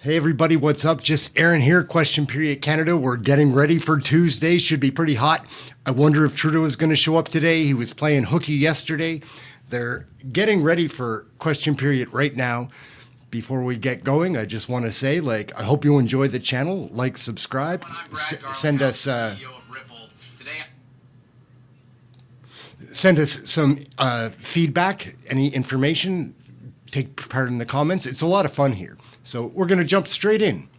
Hey everybody, what's up? Just Ehren here, Question Period Canada. We're getting ready for Tuesday. Should be pretty hot. I wonder if Trudeau is going to show up today. He was playing hooky yesterday. They're getting ready for Question Period right now. Before we get going, I just want to say, I hope you enjoy the channel. Like, subscribe, send us some feedback, any information. Take part in the comments. It's a lot of fun here. So we're going to jump straight in.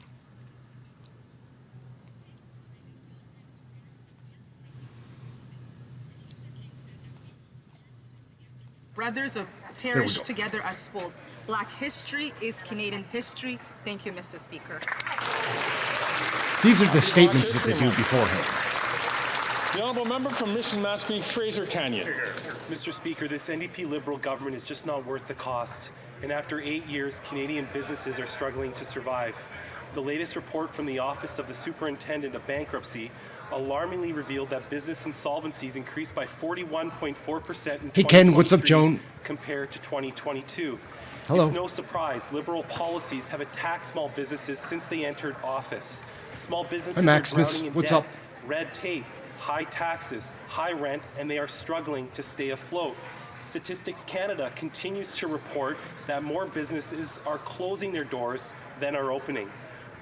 Brothers of perish together as fools. Black history is Canadian history. Thank you, Mr. Speaker. These are the statements that they do beforehand. The Honourable Member from Mission Maskey, Fraser Canyon. Mr. Speaker, this NDP Liberal government is just not worth the cost. And after 8 years, Canadian businesses are struggling to survive. The latest report from the Office of the Superintendent of Bankruptcy alarmingly revealed that business insolvencies increased by 41.4% in Hey Ken, what's up, Joan? Compared to 2022. Hello. It's no surprise Liberal policies have attacked small businesses since they entered office. Small businesses are drowning in what's debt, up? red tape, high taxes, high rent, and they are struggling to stay afloat. Statistics Canada continues to report that more businesses are closing their doors than are opening.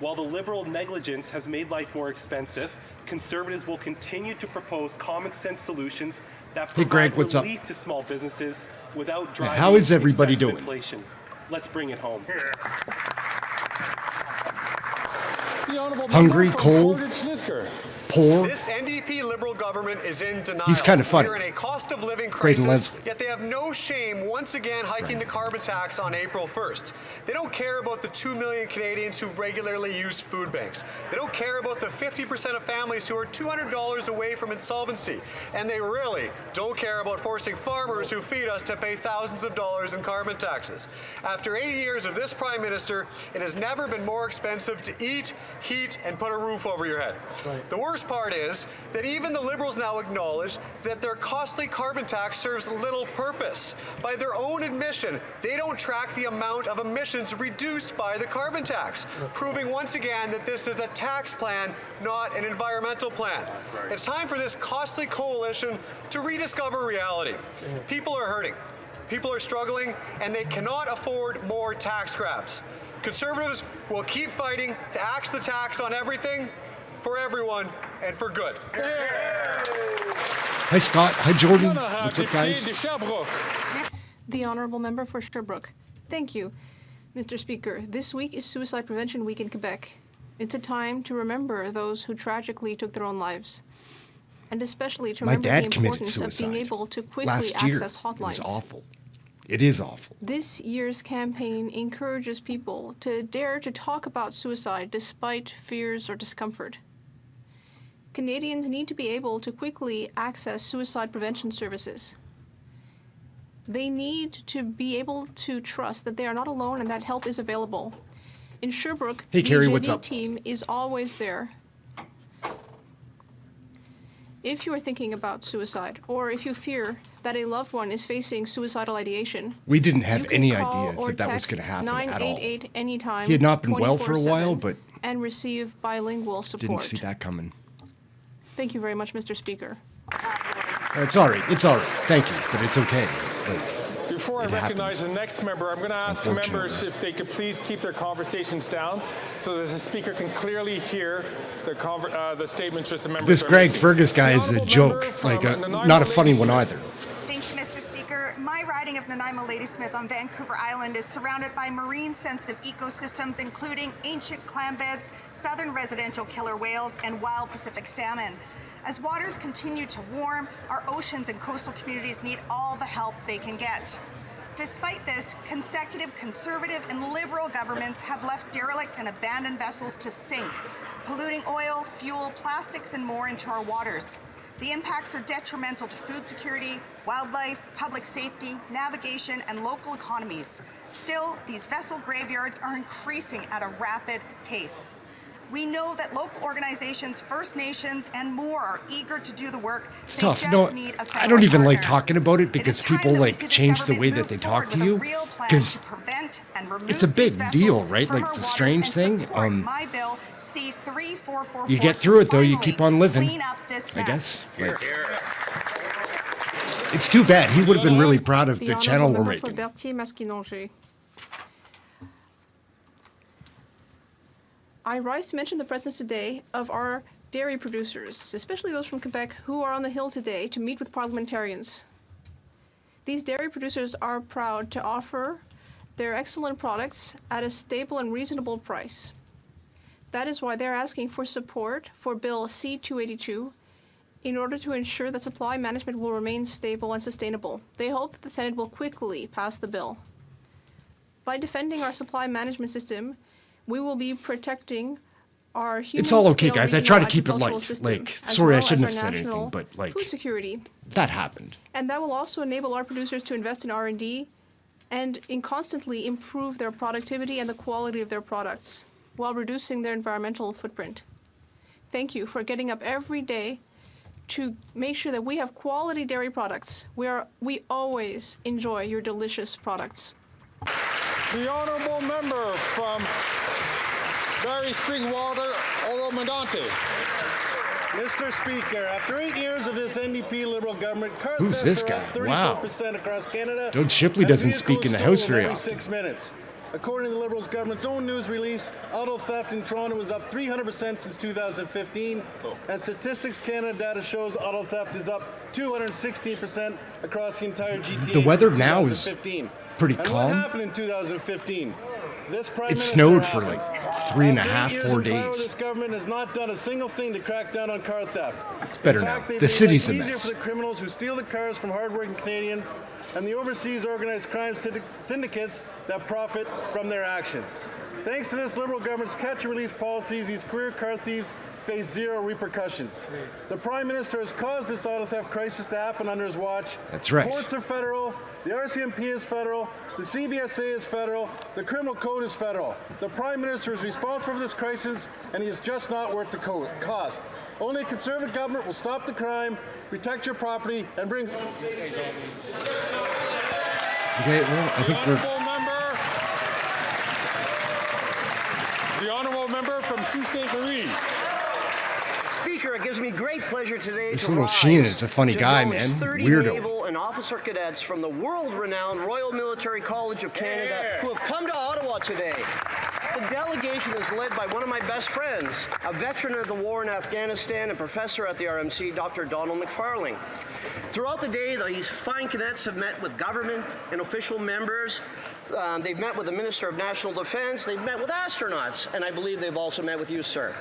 While the Liberal negligence has made life more expensive, Conservatives will continue to propose common sense solutions that provide relief to small businesses without driving how is everybody doing? Inflation. Let's bring it home. Hungry, cold, poor. This NDP Liberal government is in denial. He's kind of funny. We're in a cost of living crisis, yet they have no shame once again hiking the carbon tax on April 1st. They don't care about the 2 million Canadians who regularly use food banks. They don't care about the 50% of families who are $200 away from insolvency. And they really don't care about forcing farmers who feed us to pay thousands of dollars in carbon taxes. After 8 years of this Prime Minister, it has never been more expensive to eat, heat, and put a roof over your head. Right. The worst part is that even the Liberals now acknowledge that their costly carbon tax serves little purpose. By their own admission, they don't track the amount of emissions reduced by the carbon tax, proving once again that this is a tax plan, not an environmental plan. It's time for this costly coalition to rediscover reality. People are hurting, people are struggling, and they cannot afford more tax grabs. Conservatives will keep fighting to axe the tax on everything, for everyone, and for good. Hi Scott, hi Jordan. What's up, guys? The Honourable Member for Sherbrooke. Thank you, Mr. Speaker. This week is Suicide Prevention Week in Quebec. It's a time to remember those who tragically took their own lives, and especially to remember the importance of being able to quickly access hotlines. It was awful. It is awful. This year's campaign encourages people to dare to talk about suicide despite fears or discomfort. Canadians need to be able to quickly access suicide prevention services. They need to be able to trust that they are not alone and that help is available. In Sherbrooke, hey, Carrie, the what's up? team is always there. If you are thinking about suicide, or if you fear that a loved one is facing suicidal ideation, we didn't have any idea that that was going to happen at all. Anytime, he had not been well for a while, but and receive bilingual support. Didn't see that coming. Thank you very much, Mr. Speaker. It's all right. It's all right. Thank you, but it's okay. Before I recognize the next member, I'm going to ask members if they could please keep their conversations down so that the Speaker can clearly hear the statements just the members. This Greg Fergus guy is a joke, not a funny one either. Thank you, Mr. Speaker. My riding of Nanaimo Ladysmith on Vancouver Island is surrounded by marine-sensitive ecosystems, including ancient clam beds, southern residential killer whales, and wild Pacific salmon. As waters continue to warm, our oceans and coastal communities need all the help they can get. Despite this, consecutive Conservative and Liberal governments have left derelict and abandoned vessels to sink, polluting oil, fuel, plastics, and more into our waters. The impacts are detrimental to food security, wildlife, public safety, navigation, and local economies. Still, these vessel graveyards are increasing at a rapid pace. We know that local organizations, First Nations, and more are eager to do the work. It's tough. No, I don't even like talking about it because people change the way that they talk to you. Because and remove It's a big these vessels deal, right? from Like, our it's a waters strange and thing. support my bill C-3444. You get through it, though. You keep on living, Clean up this I mess. guess. Like, it's too bad. He would have been really proud of the channel we're Honourable making. Member for Berthier-Masquinongé. I rise to mention the presence today of our dairy producers, especially those from Quebec, who are on the Hill today to meet with parliamentarians. These dairy producers are proud to offer their excellent products at a stable and reasonable price. That is why they're asking for support for Bill C-282 in order to ensure that supply management will remain stable and sustainable. They hope that the Senate will quickly pass the bill. By defending our supply management system, we will be protecting our human It's all okay, scale guys. I try to regional keep it agricultural light. system, Like, as sorry, I well shouldn't as have our said anything, national but, like, food security. that happened. And that will also enable our producers to invest in R&D and in constantly improve their productivity and the quality of their products while reducing their environmental footprint. Thank you for getting up every day to make sure that we have quality dairy products. We always enjoy your delicious products. The honourable member from Barrie Springwater, Oro-Medonte. Mr. Speaker, after 8 years of this NDP Liberal government, car Who's thefts this are guy? up Wow. 34% across Canada. Doug Shipley and doesn't vehicles speak in the House stolen very every often. 6 minutes. According to the Liberals' government's own news release, auto theft in Toronto is up 300% since 2015, and Statistics Canada data shows auto theft is up 216% across the entire GTA. The weather since now is 2015. pretty And calm. what happened in 2015? This Prime It Minister snowed for happened. like 3.5, After 8 years 4 in power, days. This government has not done a single thing to crack down on car theft. It's better In now. fact, they've The made city's a life easier mess. for the criminals who steal the cars from hardworking Canadians and the overseas organized crime syndicates that profit from their actions. Thanks to this Liberal government's catch-and-release policies, these career car thieves face zero repercussions. The Prime Minister has caused this auto theft crisis to happen under his watch. That's right. Courts are federal, the RCMP is federal, the CBSA is federal, the Criminal Code is federal. The Prime Minister is responsible for this crisis, and he is just not worth the cost. Only a Conservative government will stop the crime, protect your property, and bring home safety. Okay, well, I think we're... The honourable member from Sault Ste. Marie. Speaker, it gives me great pleasure today This to little rise Sheen is a funny to guy, acknowledge man. 30 Weirdo. naval and officer cadets from the world-renowned Royal Military College of Canada who have come to Ottawa today. The delegation is led by one of my best friends, a veteran of the war in Afghanistan and professor at the RMC, Dr. Donald McFarling. Throughout the day, these fine cadets have met with government and official members. They've met with the Minister of National Defense. They've met with astronauts, and I believe they've also met with you, sir.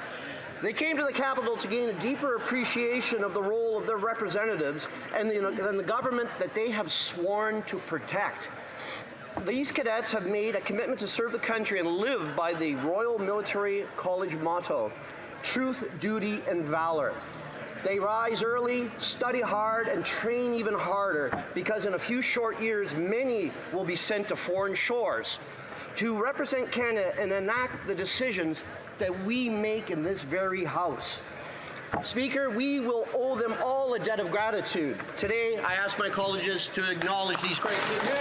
They came to the capital to gain a deeper appreciation of the role of their representatives and the government that they have sworn to protect. These cadets have made a commitment to serve the country and live by the Royal Military College motto, truth, duty, and valor. They rise early, study hard, and train even harder because in a few short years, many will be sent to foreign shores to represent Canada and enact the decisions that we make in this very House. Speaker, we will owe them all a debt of gratitude. Today, I ask my colleges to acknowledge these great people.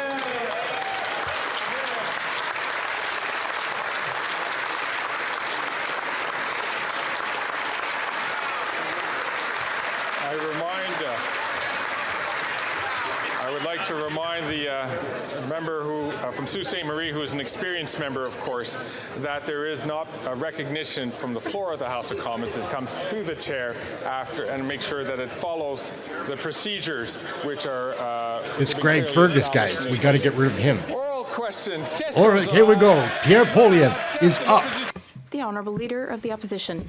I would like to remind the member who from Sault Ste. Marie, who is an experienced member, of course, that there is not a recognition from the floor of the House of Commons. It comes through the chair after, and make sure that it follows the procedures which are. It's Greg Fergus, guys. We got to get rid of him. Oral questions. All right, here we go. Pierre Poilievre is up. The Honourable Leader of the Opposition.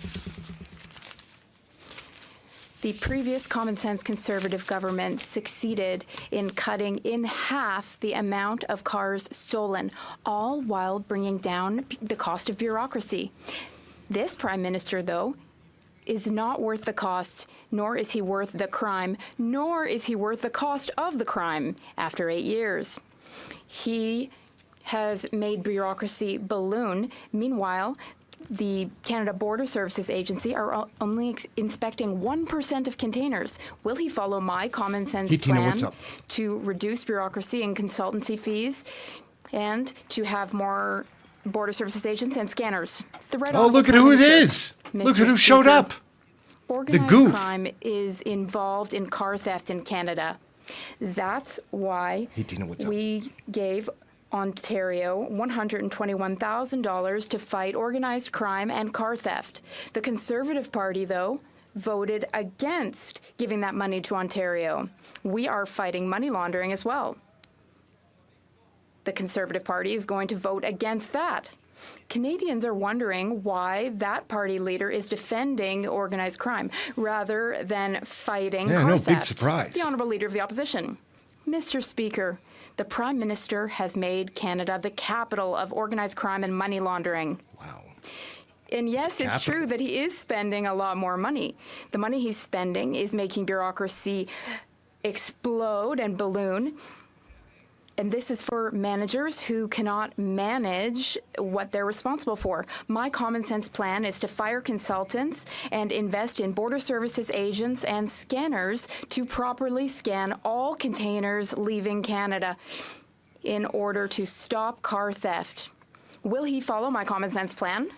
The previous common sense Conservative government succeeded in cutting in half the amount of cars stolen, all while bringing down the cost of bureaucracy. This Prime Minister, though, is not worth the cost, nor is he worth the crime, nor is he worth the cost of the crime after 8 years. He has made bureaucracy balloon. Meanwhile, the Canada Border Services Agency are only inspecting 1% of containers. Will he follow my common sense Hey, Tina, plan what's up? to reduce bureaucracy and consultancy fees and to have more border services agents and scanners. The right Oh, look at who it is. Look at who showed up. Organized goof. crime is involved in car theft in Canada. That's why Hey, Tina, what's up? we gave Ontario $121,000 to fight organized crime and car theft. The Conservative Party, though, voted against giving that money to Ontario. We are fighting money laundering as well. The Conservative Party is going to vote against that. Canadians are wondering why that party leader is defending organized crime rather than fighting car theft. Big surprise. The Honourable Leader of the Opposition. Mr. Speaker, the Prime Minister has made Canada the capital of organized crime and money laundering. Wow. And yes, it's true that he is spending a lot more money. The money he's spending is making bureaucracy explode and balloon. And this is for managers who cannot manage what they're responsible for. My common sense plan is to fire consultants and invest in border services agents and scanners to properly scan all containers leaving Canada in order to stop car theft. Will he follow my common sense plan?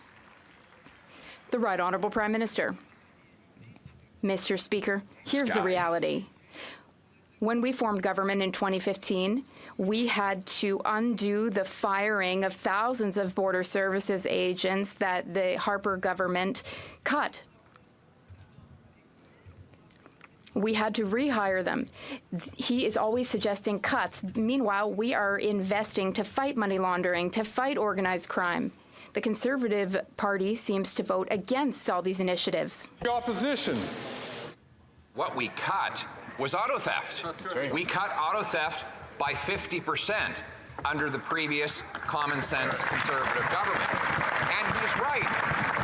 The Right Honourable Prime Minister. Mr. Speaker, here's the reality. When we formed government in 2015, we had to undo the firing of thousands of border services agents that the Harper government cut. We had to rehire them. He is always suggesting cuts. Meanwhile, we are investing to fight money laundering, to fight organized crime. The Conservative Party seems to vote against all these initiatives. The opposition. What we cut was auto theft. Right. We cut auto theft by 50% under the previous common sense Conservative government. And he's right.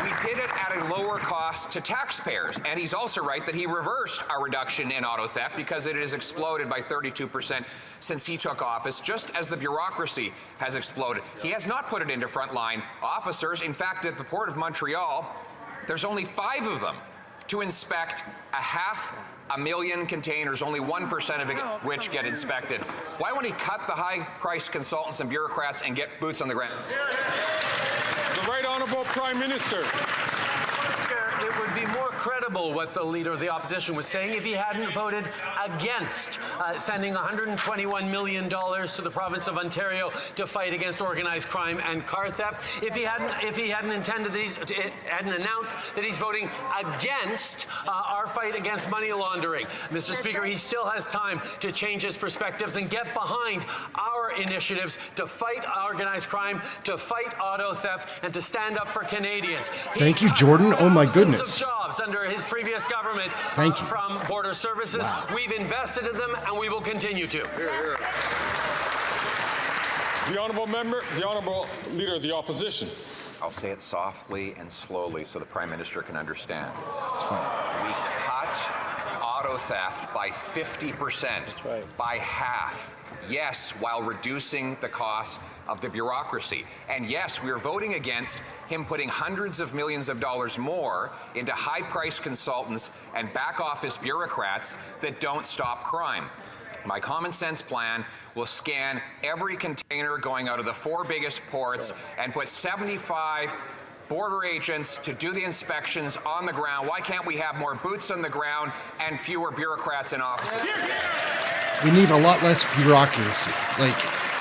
We did it at a lower cost to taxpayers. And he's also right that he reversed our reduction in auto theft because it has exploded by 32% since he took office, just as the bureaucracy has exploded. He has not put it into frontline officers. In fact, at the Port of Montreal, there's only 5 of them to inspect 500,000 containers, only 1% of which get inspected. Why won't he cut the high-priced consultants and bureaucrats and get boots on the ground? The Right Honourable Prime Minister. It would be more credible what the Leader of the Opposition was saying if he hadn't voted against sending $121 million to the province of Ontario to fight against organized crime and car theft. If he hadn't announced that he's voting against our fight against money laundering. Mr. Speaker, he still has time to change his perspectives and get behind our initiatives to fight organized crime, to fight auto theft, and to stand up for Canadians. Thank you, Jordan. Oh my goodness. Jobs under his previous government. Thank you. From border services. Wow. We've invested in them and we will continue to. The Honourable Member, the Honourable Leader of the Opposition. I'll say it softly and slowly so the Prime Minister can understand. It's fine. We cut auto theft by 50%, right. by half. Yes, while reducing the cost of the bureaucracy. And yes, we are voting against him putting hundreds of millions of dollars more into high-priced consultants and back-office bureaucrats that don't stop crime. My common sense plan will scan every container going out of the 4 biggest ports and put 75 border agents to do the inspections on the ground. Why can't we have more boots on the ground and fewer bureaucrats in offices? We need a lot less bureaucracy. Like,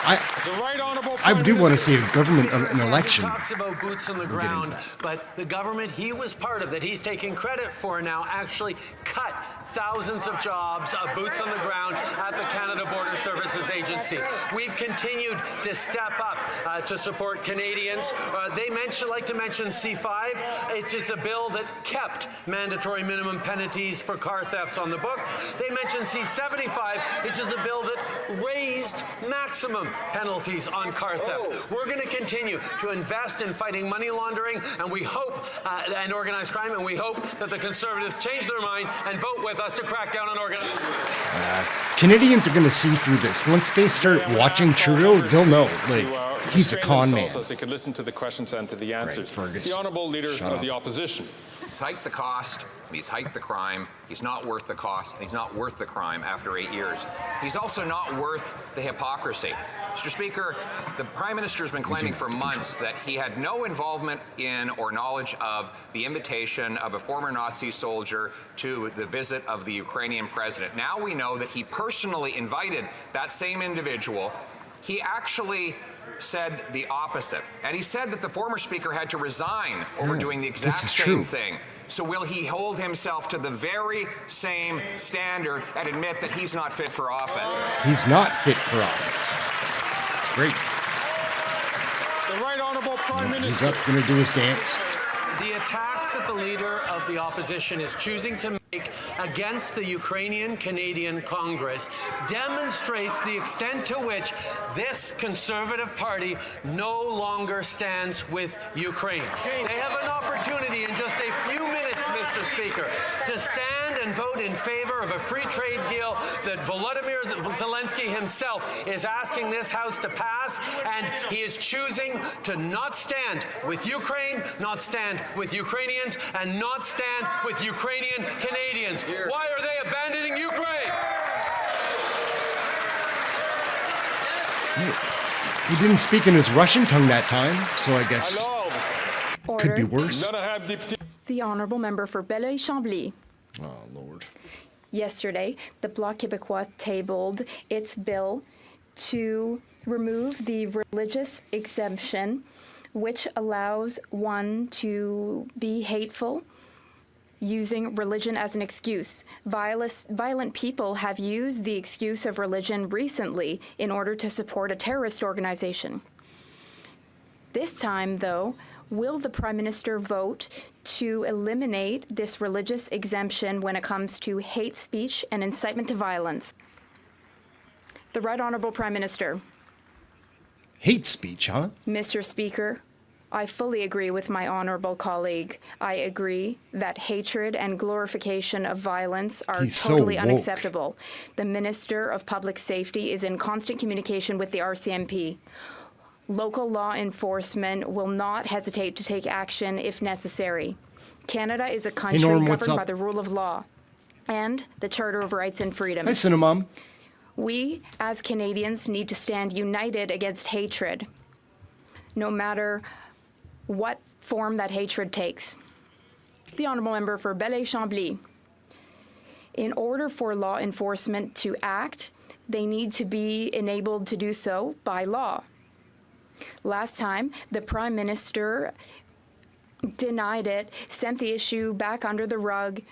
I do want to see a government, an election. He talks about boots on the ground, but the government he was part of, that he's taking credit for now, actually cut thousands of jobs of boots on the ground at the Canada Border Services Agency. We've continued to step up to support Canadians. They like to mention C5. It is a bill that kept mandatory minimum penalties for car thefts on the books. They mention C75, which is a bill that raised maximum penalties on car theft. We're going to continue to invest in fighting money laundering, and we hope, and organized crime, and we hope that the Conservatives change their mind and vote with us to crack down on organized crime. Canadians are going to see through this. Once they start watching Trudeau, they'll know, like, he's a con man. As they can listen to the questions and to the answers. Right, Fergus. The Honourable Leader of the Opposition. He's hiked the cost, he's hiked the crime, he's not worth the cost, and he's not worth the crime after 8 years. He's also not worth the hypocrisy. Mr. Speaker, the Prime Minister has been claiming for months that he had no involvement in or knowledge of the invitation of a former Nazi soldier to the visit of the Ukrainian president. Now we know that he personally invited that same individual. He actually said the opposite. And he said that the former speaker had to resign over doing the exact same thing. So will he hold himself to the very same standard and admit that he's not fit for office? He's not fit for office. It's great. The Right Honourable Prime Minister. He's up going to do his dance. The attacks that the leader of the opposition is choosing to make against the Ukrainian-Canadian Congress demonstrates the extent to which this Conservative Party no longer stands with Ukraine. They have an opportunity in just a few minutes, Mr. Speaker, to stand and vote in favor of a free trade deal that Volodymyr Zelensky himself is asking this House to pass, and he is choosing to not stand with Ukraine, not stand with Ukrainians, and not stand with Ukrainian Canadians. Why are they abandoning Ukraine? He didn't speak in his Russian tongue that time, so I guess could be worse. The Honourable Member for Belleuil-Chambly. Oh, Lord. Yesterday, the Bloc Québécois tabled its bill to remove the religious exemption, which allows one to be hateful using religion as an excuse. Violent people have used the excuse of religion recently in order to support a terrorist organization. This time, though, will the Prime Minister vote to eliminate this religious exemption when it comes to hate speech and incitement to violence? The Right Honourable Prime Minister. Hate speech, huh? Mr. Speaker, I fully agree with my honourable colleague. I agree that hatred and glorification of violence are totally unacceptable. The Minister of Public Safety is in constant communication with the RCMP. Local law enforcement will not hesitate to take action if necessary. Canada is a country governed by the rule of law and the Charter of Rights and Freedoms. Hi, Cinnamon. We, as Canadians, need to stand united against hatred, no matter what form that hatred takes. The Honourable Member for Belleuil-Chambly. In order for law enforcement to act, they need to be enabled to do so by law. Last time, the Prime Minister denied it, sent the issue back under the rug,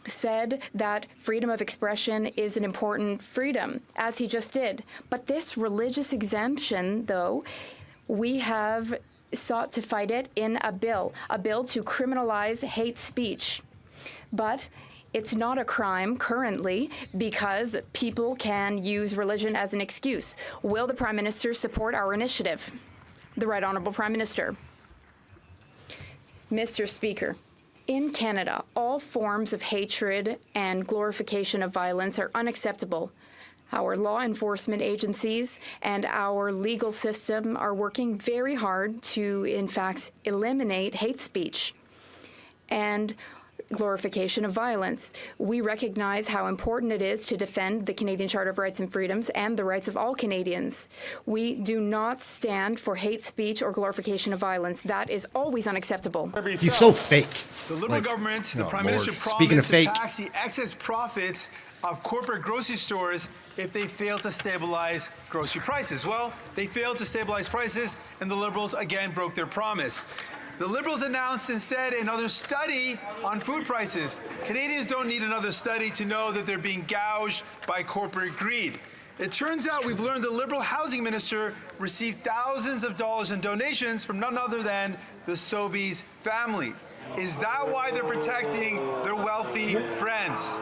said that freedom of expression is an important freedom, as he just did. But this religious exemption, though, we have sought to fight it in a bill to criminalize hate speech. But it's not a crime currently because people can use religion as an excuse. Will the Prime Minister support our initiative? The Right Honourable Prime Minister. Mr. Speaker, in Canada, all forms of hatred and glorification of violence are unacceptable. Our law enforcement agencies and our legal system are working very hard to, in fact, eliminate hate speech and glorification of violence. We recognize how important it is to defend the Canadian Charter of Rights and Freedoms and the rights of all Canadians. We do not stand for hate speech or glorification of violence. That is always unacceptable. He's so fake. The Liberal government, the Prime Minister Speaking of promised fake, to tax the excess profits of corporate grocery stores if they fail to stabilize grocery prices. Well, they failed to stabilize prices, and the Liberals again broke their promise. The Liberals announced instead another study on food prices. Canadians don't need another study to know that they're being gouged by corporate greed. It turns out we've learned the Liberal housing minister received thousands of dollars in donations from none other than the Sobeys family. Is that why they're protecting their wealthy friends?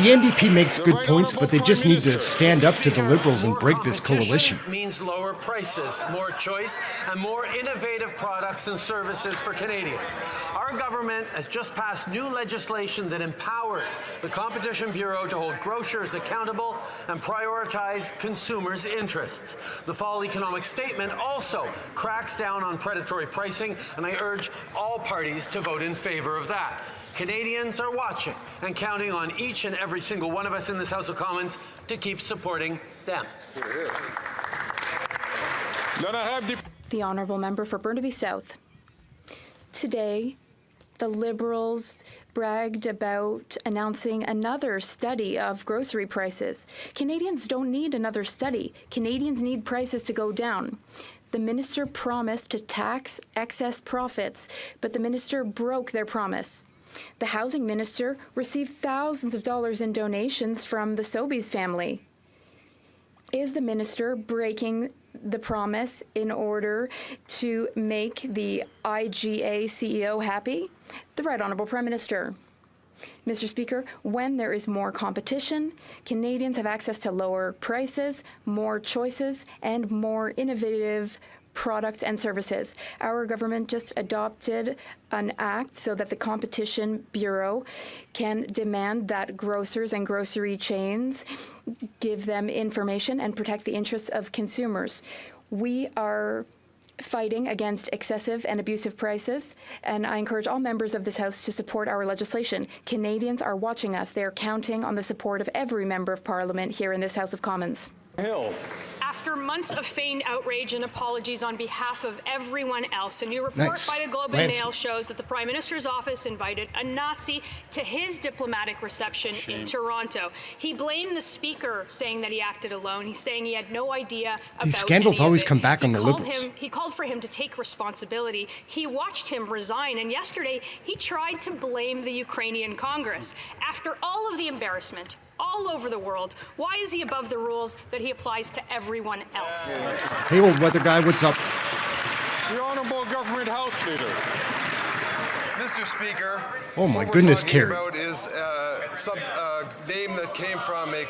the NDP makes good points, but they just need to stand up to the Liberals and break this coalition. Means lower prices, more choice, and more innovative products and services for Canadians. Our government has just passed new legislation that empowers the Competition Bureau to hold grocers accountable and prioritize consumers' interests. The fall economic statement also cracks down on predatory pricing, and I urge all parties to vote in favor of that. Canadians are watching, and counting on each and every single one of us in this House of Commons to keep supporting them. The Honourable Member for Burnaby South. Today, the Liberals bragged about announcing another study of grocery prices. Canadians don't need another study. Canadians need prices to go down. The minister promised to tax excess profits, but the minister broke their promise. The housing minister received thousands of dollars in donations from the Sobeys family. Is the minister breaking the promise in order to make the IGA CEO happy? The Right Honourable Prime Minister. Mr. Speaker, when there is more competition, Canadians have access to lower prices, more choices, and more innovative products and services. Our government just adopted an act so that the Competition Bureau can demand that grocers and grocery chains give them information and protect the interests of consumers. We are fighting against excessive and abusive prices, and I encourage all members of this House to support our legislation. Canadians are watching us. They are counting on the support of every member of Parliament here in this House of Commons. Hill. After months of feigned outrage and apologies on behalf of everyone else, a new report by the Globe and Mail shows that the Prime Minister's office invited a Nazi to his diplomatic reception in Toronto. He blamed the Speaker, saying that he acted alone. He's saying he had no idea about These scandals always come back on the Liberals. He called for him to take responsibility. He watched him resign, and yesterday he tried to blame the Ukrainian Congress. After all of the embarrassment, all over the world, why is he above the rules that he applies to everyone else? Hey, old weather guy, what's up? The Honourable Government House Leader. Mr. Speaker, oh my what goodness, we're talking Kerry. about is some name that came from a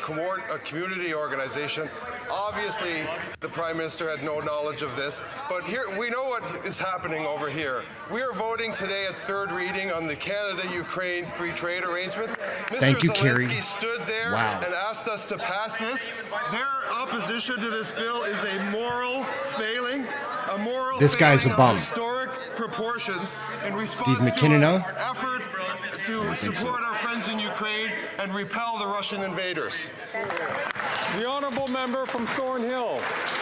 community organization. Obviously, the Prime Minister had no knowledge of this, but here we know what is happening over here. We are voting today at third reading on the Canada-Ukraine free trade arrangements. Thank you, Kerry. Zelensky stood there and asked us to pass this. Their opposition to this bill is a moral failing. A moral This guy's a bum. Historic proportions in response Steve McKinnon, to our effort to support our friends in Ukraine and repel the Russian invaders. The Honourable Member from Thornhill.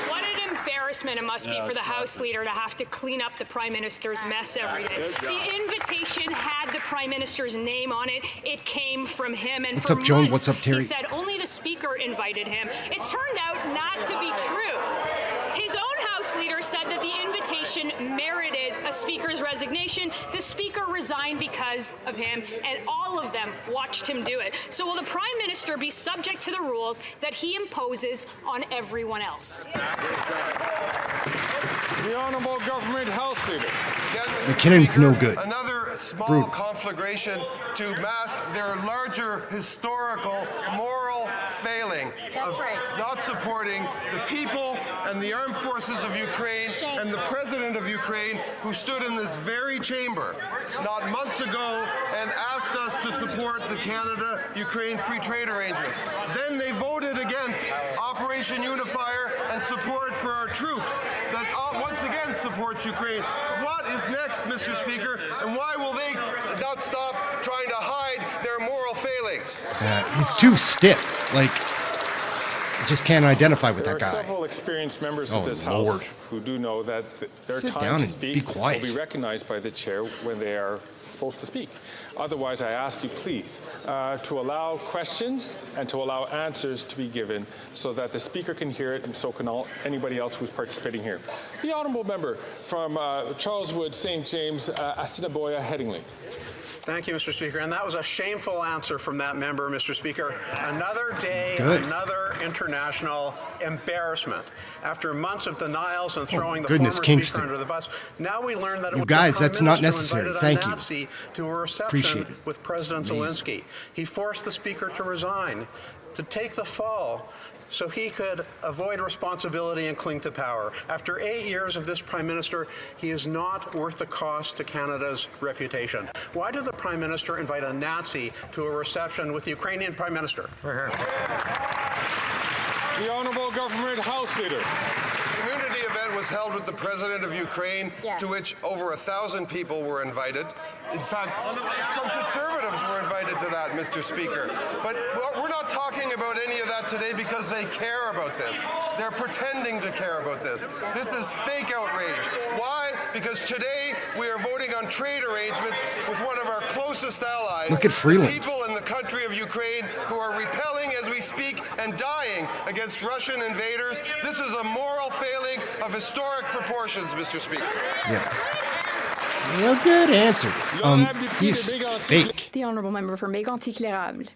What an embarrassment it must be for the House Leader to have to clean up the Prime Minister's mess every day. The invitation had the Prime Minister's name on it. It came from him. And What's for up, Joan? months, What's up, Terry? He said only the Speaker invited him. It turned out not to be true. His own House Leader said that the invitation merited a Speaker's resignation. The Speaker resigned because of him, and all of them watched him do it. So will the Prime Minister be subject to the rules that he imposes on everyone else? The Honourable Government House Leader. McKinnon's no good. Another small Brutal. conflagration to mask their larger historical moral failing of not supporting the people and the armed forces of Ukraine and the President of Ukraine, who stood in this very chamber not months ago and asked us to support the Canada-Ukraine free trade arrangements. Then they voted against Operation Unifier and support for our troops that once again supports Ukraine. What is next, Mr. Speaker, and why will they not stop trying to hide their moral failings? He's too stiff. Like, I just can't identify with that There are guy. several experienced members Oh, of this Lord. House who do know that their Sit time down to and speak be quiet. will be recognized by the chair when they are supposed to speak. Otherwise, I ask you, please, to allow questions and to allow answers to be given so that the Speaker can hear it and so can anybody else who's participating here. The Honourable Member from Charleswood, St. James, Assiniboia, Headingley. Thank you, Mr. Speaker. And that was a shameful answer from that member, Mr. Speaker. Another day, Good. another international embarrassment. After months of denials and throwing the goodness, former Kingston. Speaker under the bus, now we learn that it You was guys, the Prime that's not Minister who necessary. invited Thank a you. Nazi to a reception Appreciate it. with President It's amazing. Zelensky. He forced the Speaker to resign, to take the fall, so he could avoid responsibility and cling to power. After 8 years of this Prime Minister, he is not worth the cost to Canada's reputation. Why did the Prime Minister invite a Nazi to a reception with the Ukrainian Prime Minister? The Honourable Government House Leader. Community event was held with the President of Ukraine, to which over 1,000 people were invited. In fact, some conservatives were invited to that, Mr. Speaker. But we're not talking about any of that today because they care about this. They're pretending to care about this. This is fake outrage. Why? Because today we are voting on trade arrangements with one of our closest allies. Look at Freeland. The people in the country of Ukraine who are repelling as we speak and dying against Russian invaders. This is a moral failing of historic proportions, Mr. Speaker. Yeah. Yeah, good answer. He's fake. The honourable member for Mégantic-L'Érable.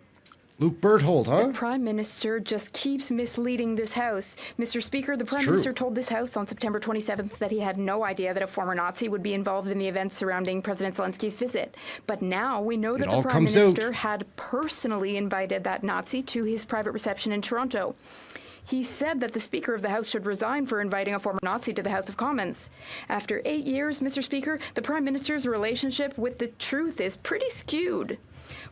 Luke Berthold, huh? The Prime Minister just keeps misleading this House. Mr. Speaker, the Prime Minister told this House on September 27th that he had no idea that a former Nazi would be involved in the events surrounding President Zelensky's visit. But now we know that the Prime Minister had personally invited that Nazi to his private reception in Toronto. He said that the Speaker of the House should resign for inviting a former Nazi to the House of Commons. After 8 years, Mr. Speaker, the Prime Minister's relationship with the truth is pretty skewed.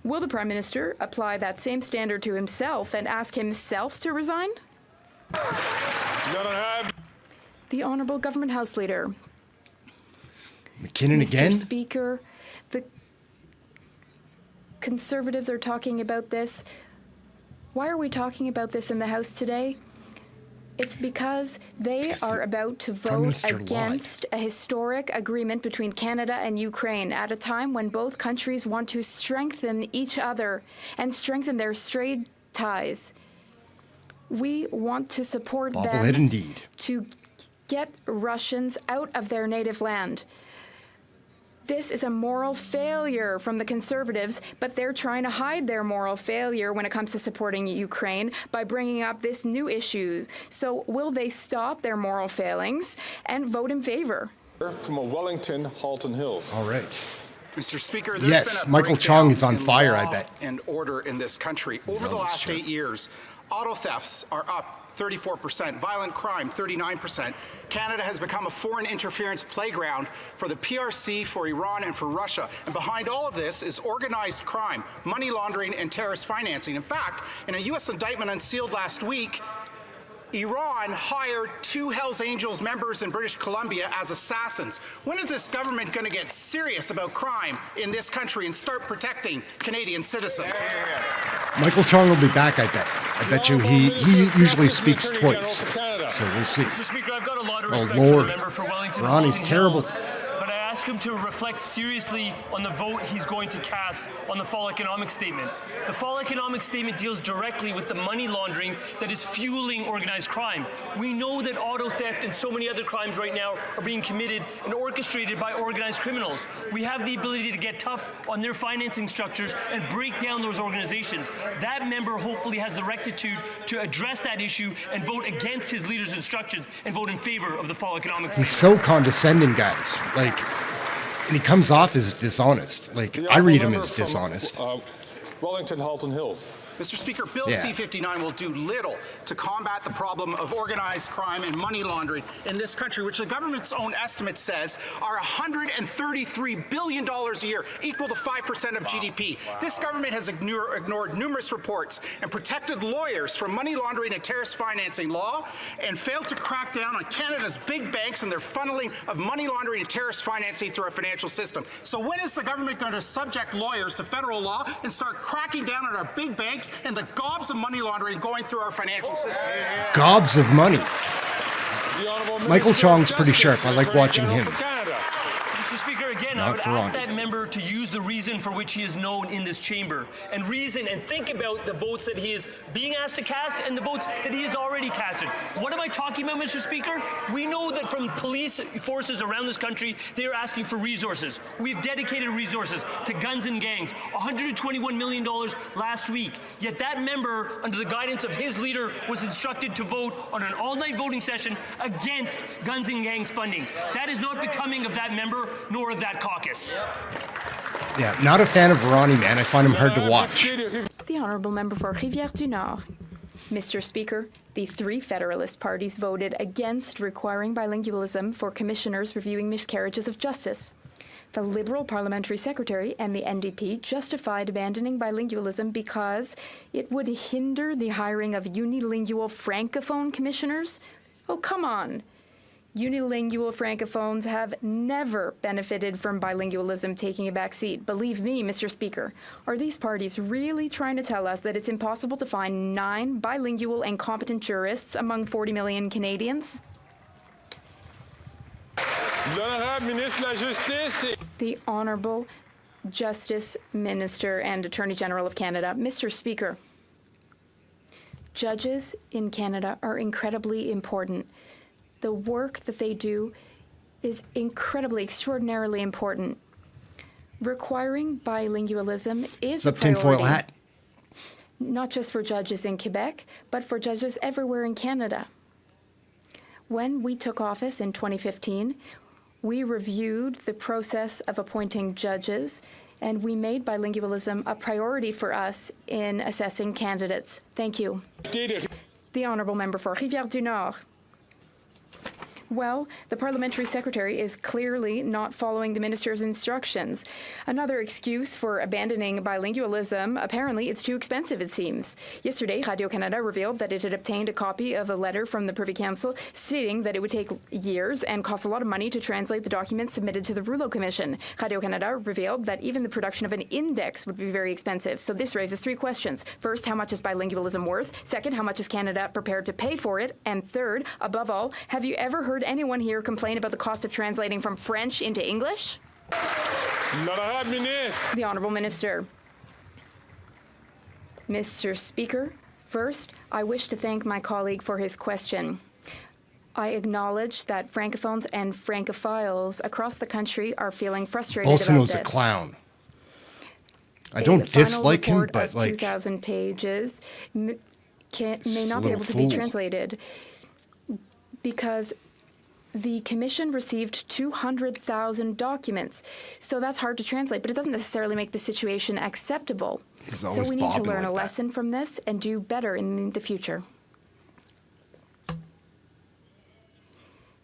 Will the Prime Minister apply that same standard to himself and ask himself to resign? The Honourable Government House Leader. McKinnon again? Mr. Speaker, the Conservatives are talking about this. Why are we talking about this in the House today? It's because they are about to vote against a historic agreement between Canada and Ukraine at a time when both countries want to strengthen each other and strengthen their trade ties. We want to support them to get Russians out of their native land. This is a moral failure from the Conservatives, but they're trying to hide their moral failure when it comes to supporting Ukraine by bringing up this new issue. So will they stop their moral failings and vote in favor? From Wellington, Halton Hills. All right. Mr. Speaker, yes, Michael Chong is on fire, I bet. And order in this country. Over the last 8 years, auto thefts are up 34%, violent crime 39%. Canada has become a foreign interference playground for the PRC, for Iran, and for Russia. And behind all of this is organized crime, money laundering, and terrorist financing. In fact, in a U.S. indictment unsealed last week, Iran hired 2 Hells Angels members in British Columbia as assassins. When is this government going to get serious about crime in this country and start protecting Canadian citizens? Michael Chong will be back, I bet. I bet you he usually speaks twice. So we'll see. Mr. Speaker, I've got a lot of Oh, respect Lord. for the member for Wellington. Ronnie's terrible. But I ask him to reflect seriously on the vote he's going to cast on the fall economic statement. The fall economic statement deals directly with the money laundering that is fueling organized crime. We know that auto theft and so many other crimes right now are being committed and orchestrated by organized criminals. We have the ability to get tough on their financing structures and break down those organizations. That member hopefully has the rectitude to address that issue and vote against his leader's instructions and vote in favor of the fall economic statement. He's so condescending, guys. Like, and he comes off as dishonest. Like, I read him as dishonest. Wellington, Halton Hills. Mr. Speaker, Bill C-59 will do little to combat the problem of organized crime and money laundering in this country, which the government's own estimate says are $133 billion a year, equal to 5% of GDP. This government has ignored numerous reports and protected lawyers from money laundering and terrorist financing law and failed to crack down on Canada's big banks and their funneling of money laundering and terrorist financing through our financial system. So when is the government going to subject lawyers to federal law and start cracking down on our big banks and the gobs of money laundering going through our financial system? Gobs of money. Michael Chong's pretty sharp. I like watching him. Mr. Speaker, again, I would ask that member to use the reason for which he is known in this chamber and reason and think about the votes that he is being asked to cast and the votes that he has already casted. What am I talking about, Mr. Speaker? We know that from police forces around this country, they are asking for resources. We've dedicated resources to guns and gangs, $121 million last week. Yet that member, under the guidance of his leader, was instructed to vote on an all-night voting session against guns and gangs funding. That is not becoming of that member, nor of that caucus. Yeah, not a fan of Ronnie, man. I find him hard to watch. The Honourable Member for Rivière-du-Nord. Mr. Speaker, the 3 Federalist parties voted against requiring bilingualism for commissioners reviewing miscarriages of justice. The Liberal Parliamentary Secretary and the NDP justified abandoning bilingualism because it would hinder the hiring of unilingual francophone commissioners. Oh, come on. Unilingual francophones have never benefited from bilingualism taking a back seat. Believe me, Mr. Speaker, are these parties really trying to tell us that it's impossible to find 9 bilingual and competent jurists among 40 million Canadians? The Honourable Justice Minister and Attorney General of Canada. Mr. Speaker, judges in Canada are incredibly important. The work that they do is incredibly, extraordinarily important. Requiring bilingualism is a priority. Tinfoil hat. Not just for judges in Quebec, but for judges everywhere in Canada. When we took office in 2015, we reviewed the process of appointing judges, and we made bilingualism a priority for us in assessing candidates. Thank you. The Honourable Member for Rivière-du-Nord. Well, the parliamentary secretary is clearly not following the minister's instructions. Another excuse for abandoning bilingualism, apparently it's too expensive, it seems. Yesterday, Radio-Canada revealed that it had obtained a copy of a letter from the Privy Council stating that it would take years and cost a lot of money to translate the documents submitted to the Rouleau Commission. Radio-Canada revealed that even the production of an index would be very expensive. So this raises 3 questions. First, how much is bilingualism worth? Second, how much is Canada prepared to pay for it? And third, above all, have you ever heard anyone here complain about the cost of translating from French into English? The Honourable Minister. Mr. Speaker, first, I wish to thank my colleague for his question. I acknowledge that francophones and francophiles across the country are feeling frustrated about this. Bolsonau's a clown. I don't dislike him, but like 2,000 pages may not be able to fool. be translated because the Commission received 200,000 documents. So that's hard to translate, but it doesn't necessarily make the situation acceptable. So we need to learn a lesson from this and do better in the future.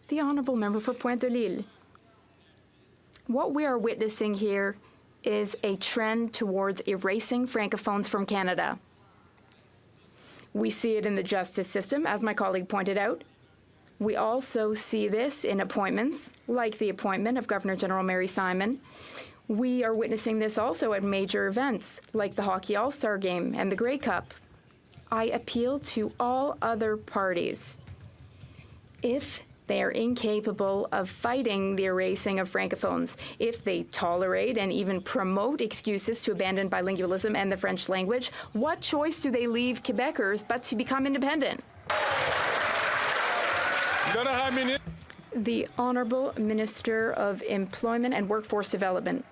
The Honourable Member for Pointe-de-l'Île. What we are witnessing here is a trend towards erasing francophones from Canada. We see it in the justice system, as my colleague pointed out. We also see this in appointments, like the appointment of Governor-General Mary Simon. We are witnessing this also at major events, like the Hockey All-Star Game and the Grey Cup. I appeal to all other parties. If they are incapable of fighting the erasing of francophones, if they tolerate and even promote excuses to abandon bilingualism and the French language, what choice do they leave Quebecers but to become independent? The Honourable Minister of Employment and Workforce Development.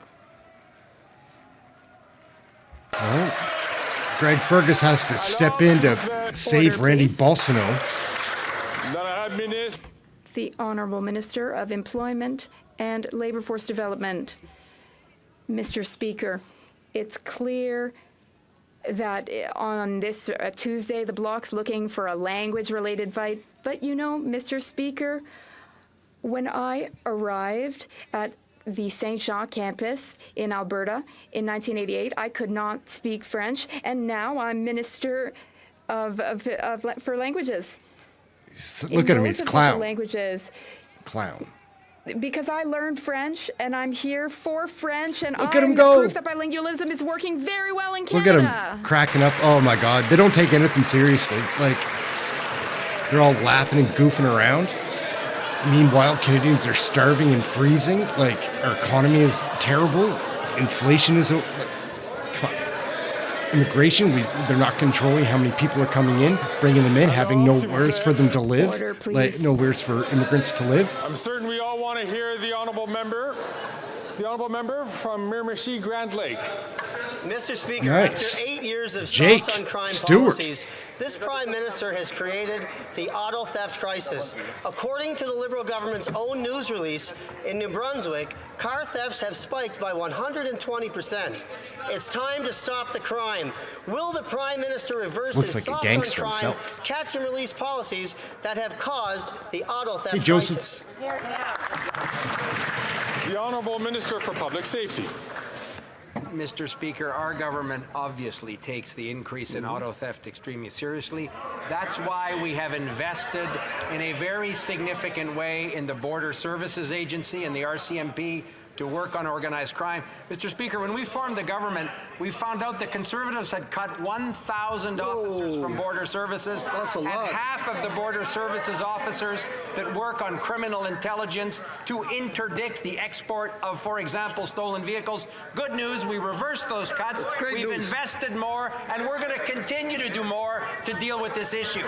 Greg Fergus has to step in to save Randy Bolsonaro. The Honourable Minister of Employment and Labour Force Development. Mr. Speaker, it's clear that on this Tuesday, the Bloc's looking for a language-related fight. But you know, Mr. Speaker, when I arrived at the St. Jean campus in Alberta in 1988, I could not speak French, and now I'm Minister for Languages. Look at him, he's clown. Languages. Clown. Because I learned French, and I'm here for French, and Look at him go. Proof that bilingualism is working very well in Canada. Look at him cracking up. Oh my God, they don't take anything seriously. Like, they're all laughing and goofing around. Meanwhile, Canadians are starving and freezing. Like, our economy is terrible. Inflation is... Come on. Immigration, they're not controlling how many people are coming in, bringing them in, having nowheres for them to live. Order, like, nowheres for immigrants to live. I'm certain we all want to hear the honourable member from Miramichi Grand Lake. Mr. Speaker, Nice. after 8 years of Jake soft on crime Stewart. policies, this Prime Minister has created the auto theft crisis. According to the Liberal government's own news release, in New Brunswick, car thefts have spiked by 120%. It's time to stop the crime. Will the Prime Minister reverse Looks his like a soft gangster on crime, himself. catch and release policies that have caused the auto theft Hey, Joseph. crisis? The Honourable Minister for Public Safety. Mr. Speaker, our government obviously takes the increase in auto theft extremely seriously. That's why we have invested in a very significant way in the Border Services Agency and the RCMP to work on organized crime. Mr. Speaker, when we formed the government, we found out that Conservatives had cut 1,000 officers from Border Services. That's a lot. And half of the Border Services officers that work on criminal intelligence to interdict the export of, for example, stolen vehicles. Good news, we reversed those cuts. We've invested more, and we're going to continue to do more to deal with this issue.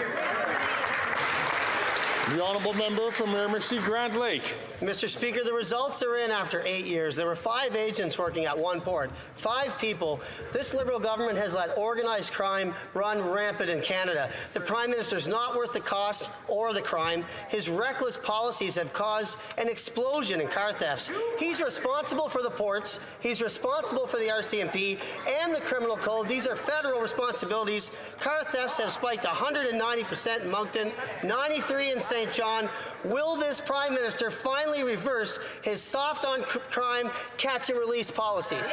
The honourable member from Miramichi Grand Lake. Mr. Speaker, the results are in after 8 years. There were 5 agents working at one port, 5 people. This Liberal government has let organized crime run rampant in Canada. The Prime Minister's not worth the cost or the crime. His reckless policies have caused an explosion in car thefts. He's responsible for the ports. He's responsible for the RCMP and the criminal code. These are federal responsibilities. Car thefts have spiked 190% in Moncton, 93% in St. John. Will this Prime Minister finally reverse his soft on crime catch and release policies?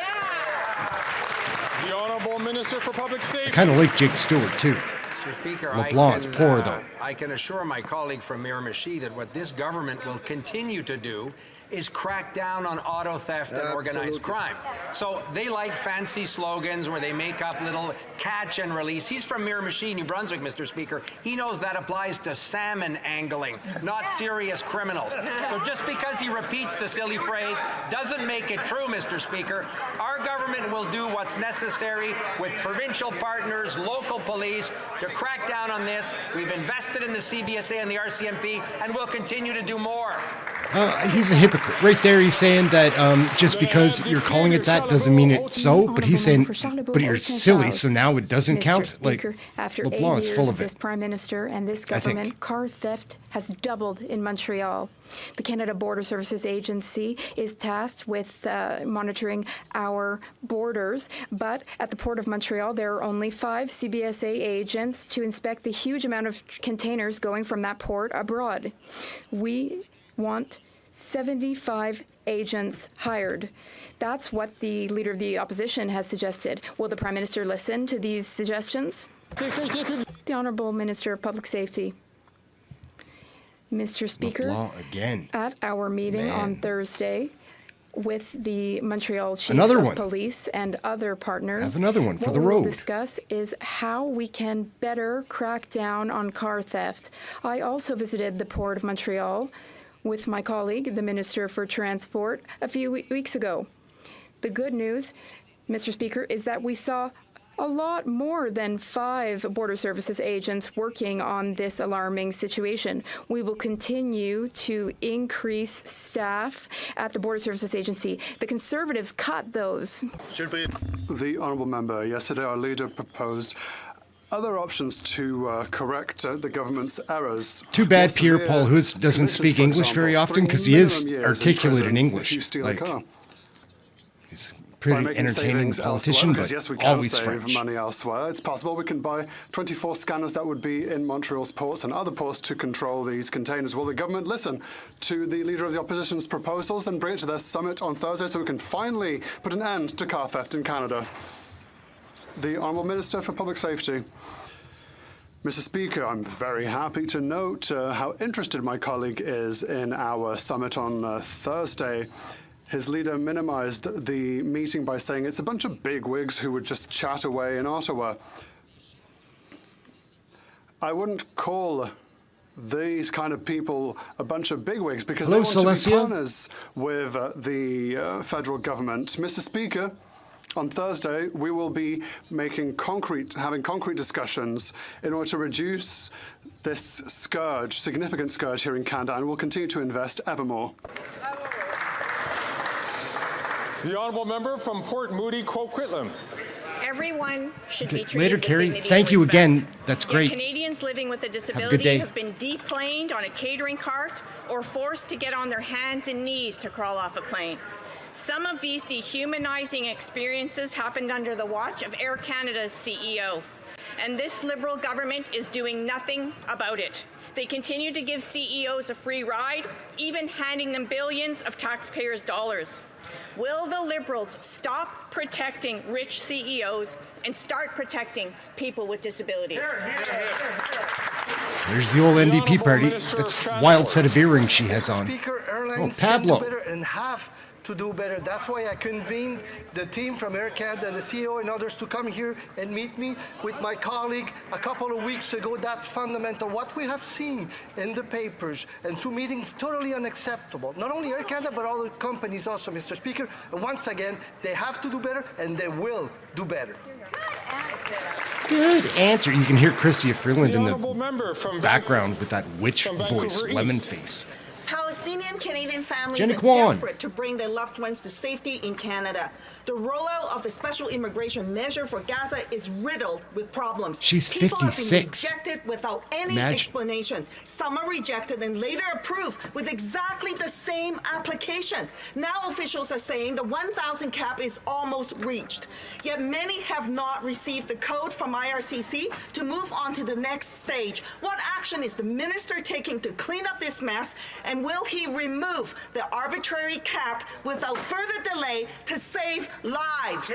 The Honourable Minister for Public Safety. I kind of like Jake Stewart, too. Mr. Speaker, LeBlanc's poor, though. I can assure my colleague from Miramichi that what this government will continue to do is crack down on auto theft and organized crime. So they like fancy slogans where they make up little catch and release. He's from Miramichi, New Brunswick, Mr. Speaker. He knows that applies to salmon angling, not serious criminals. So just because he repeats the silly phrase doesn't make it true, Mr. Speaker. Our government will do what's necessary with provincial partners, local police, to crack down on this. We've invested in the CBSA and the RCMP, and we'll continue to do more. He's a hypocrite. Right there, he's saying that just because you're calling it that doesn't mean it's so, but he's saying, but you're silly, so now it doesn't count? Speaker, like, after LeBlanc is 8 full years of of this it. Prime Minister and this government, car theft has doubled in Montreal. The Canada Border Services Agency is tasked with monitoring our borders, but at the Port of Montreal, there are only 5 CBSA agents to inspect the huge amount of containers going from that port abroad. We want 75 agents hired. That's what the Leader of the Opposition has suggested. Will the Prime Minister listen to these suggestions? The Honourable Minister of Public Safety. Mr. Speaker, LeBlanc again. At our meeting on Thursday with the Montreal Chief of Police and other partners, have another one for the what we'll road. discuss is how we can better crack down on car theft. I also visited the Port of Montreal with my colleague, the Minister for Transport, a few weeks ago. The good news, Mr. Speaker, is that we saw a lot more than 5 Border Services agents working on this alarming situation. We will continue to increase staff at the Border Services Agency. The Conservatives cut those. The honourable member, yesterday our leader proposed other options to correct the government's errors. Too bad Pierre Paul Hoos doesn't speak English very often, because he is articulate in English. Like, he's a pretty entertaining politician, but yes, we can always save French. money elsewhere. It's possible we can buy 24 scanners that would be in Montreal's ports and other ports to control these containers. Will the government listen to the Leader of the Opposition's proposals and bring it to their summit on Thursday so we can finally put an end to car theft in Canada? The Honourable Minister for Public Safety. Mr. Speaker, I'm very happy to note how interested my colleague is in our summit on Thursday. His leader minimized the meeting by saying it's a bunch of bigwigs who would just chat away in Ottawa. I wouldn't call these kind of people a bunch of bigwigs because they want to be partners with the federal government. Mr. Speaker, on Thursday, we will be having concrete discussions in order to reduce this scourge, significant scourge here in Canada, and we'll continue to invest ever more. The honourable member from Port Moody, Coquitlam. Everyone should be treated Later, with Carrie. dignity Thank and you respect. again. That's great. Yet Canadians living with a Have a good disability day. have been deplaned on a catering cart or forced to get on their hands and knees to crawl off a plane. Some of these dehumanizing experiences happened under the watch of Air Canada's CEO, and this Liberal government is doing nothing about it. They continue to give CEOs a free ride, even handing them billions of taxpayers' dollars. Will the Liberals stop protecting rich CEOs and start protecting people with disabilities? There's the old NDP party. That's a wild set of earrings she has on. Speaker, Oh, airlines Pablo. can do better and have to do better. That's why I convened the team from Air Canada, the CEO and others to come here and meet me with my colleague a couple of weeks ago. That's fundamental. What we have seen in the papers and through meetings, totally unacceptable. Not only Air Canada, but other companies also, Mr. Speaker. And once again, they have to do better and they will do better. Good answer. You can hear CHYSTIA Freeland in the member from background with that witch voice, Vancouver lemon East. face. Palestinian Canadian families Jenny are Kwan. desperate to bring their loved ones to safety in Canada. The rollout of the special immigration measure for Gaza is riddled with problems. She's People 56. have been rejected without any Imagine. explanation. Some are rejected and later approved with exactly the same application. Now officials are saying the 1,000 cap is almost reached. Yet many have not received the code from IRCC to move on to the next stage. What action is the minister taking to clean up this mess? And will he remove the arbitrary cap without further delay to save lives?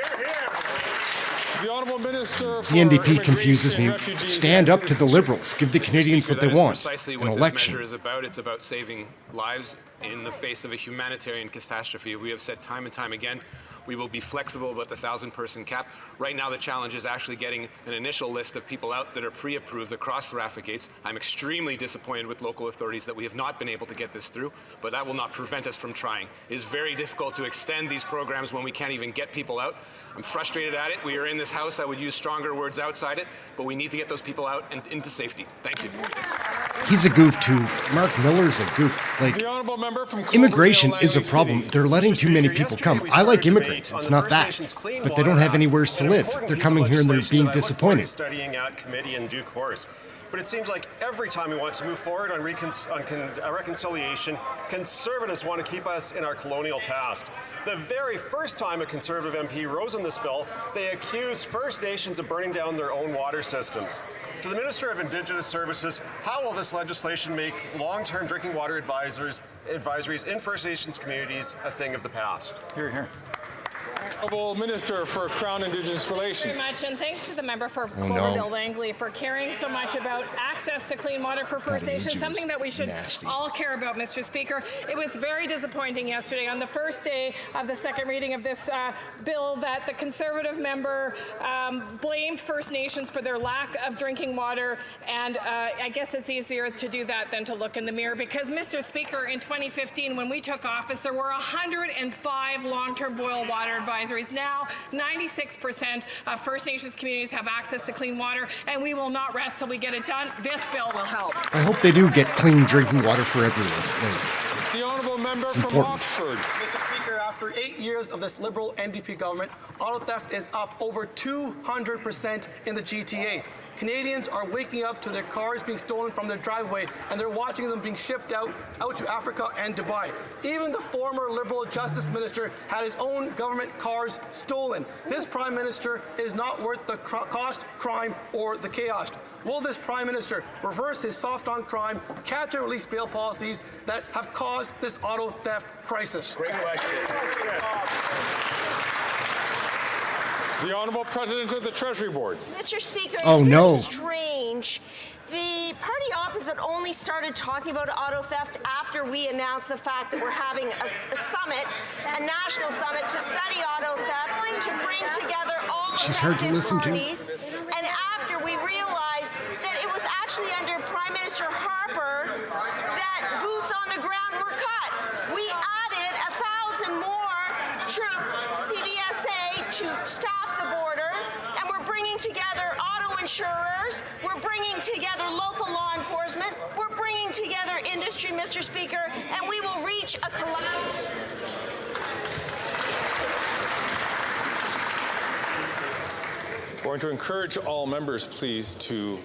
The Honourable Minister for The NDP Immigration confuses me. and Refugees Stand up to the Citizens. Liberals. Give the Canadians what they That is want. precisely An what election. this measure is about. It's about saving lives in the face of a humanitarian catastrophe. We have said time and time again, we will be flexible about the 1,000-person cap. Right now, the challenge is actually getting an initial list of people out that are pre-approved across the Rafa gates. I'm extremely disappointed with local authorities that we have not been able to get this through, but that will not prevent us from trying. It is very difficult to extend these programs when we can't even get people out. I'm frustrated at it. We are in this House. I would use stronger words outside it, but we need to get those people out and into safety. Thank you. He's a goof too. Mark Miller's a goof. Like, The Honourable Member from immigration Cloverdale, is a Langley problem. City. They're letting too many people come. I like immigrants. It's not that. But they don't have anywhere to live. They're coming here and they're being disappointed. Studying at committee in due course. But it seems like every time we want to move forward on reconciliation, Conservatives want to keep us in our colonial past. The very first time a Conservative MP rose on this bill, they accused First Nations of burning down their own water systems. To the Minister of Indigenous Services, how will this legislation make long-term drinking water advisories in First Nations communities a thing of the past? Here, here. Honourable Minister for Crown Indigenous Relations. Very much, and thanks to the member for Oh, no. Cloverdale Langley for caring so much about access to clean water for First That Nations, age something was that we should nasty. all care about, Mr. Speaker. It was very disappointing yesterday on the first day of the second reading of this bill that the Conservative member blamed First Nations for their lack of drinking water, and I guess it's easier to do that than to look in the mirror because, Mr. Speaker, in 2015 when we took office there were 105 long-term boil water advisories. Now 96% of First Nations communities have access to clean water, and we will not rest till we get it done. This bill will help. I hope they do get clean drinking water for everyone. Like, The Honourable Member It's from important. Oxford. Mr. Speaker, after 8 years of this Liberal NDP government, auto theft is up over 200% in the GTA. Canadians are waking up to their cars being stolen from their driveway, and they're watching them being shipped out to Africa and Dubai. Even the former Liberal Justice Minister had his own government cars stolen. This Prime Minister is not worth the cost, crime, or the chaos. Will this Prime Minister reverse his soft on crime, catch and release bail policies that have caused this auto theft crisis? Great question. The Honourable President of the Treasury Board. Mr. Speaker, it's Oh, no. very strange. The party opposite only started talking about auto theft after we announced the fact that we're having a summit, a national summit to study auto theft, to bring together all She's hard to elected listen to. parties. And after we realized that it was actually under Prime Minister Harper that boots on the ground were cut. We added 1,000 more troops, CBSA, to staff the border, and we're bringing together auto insurers, we're bringing together local law enforcement, we're bringing together industry, Mr. Speaker, and we will reach a collaborative. Going to encourage all members, please, to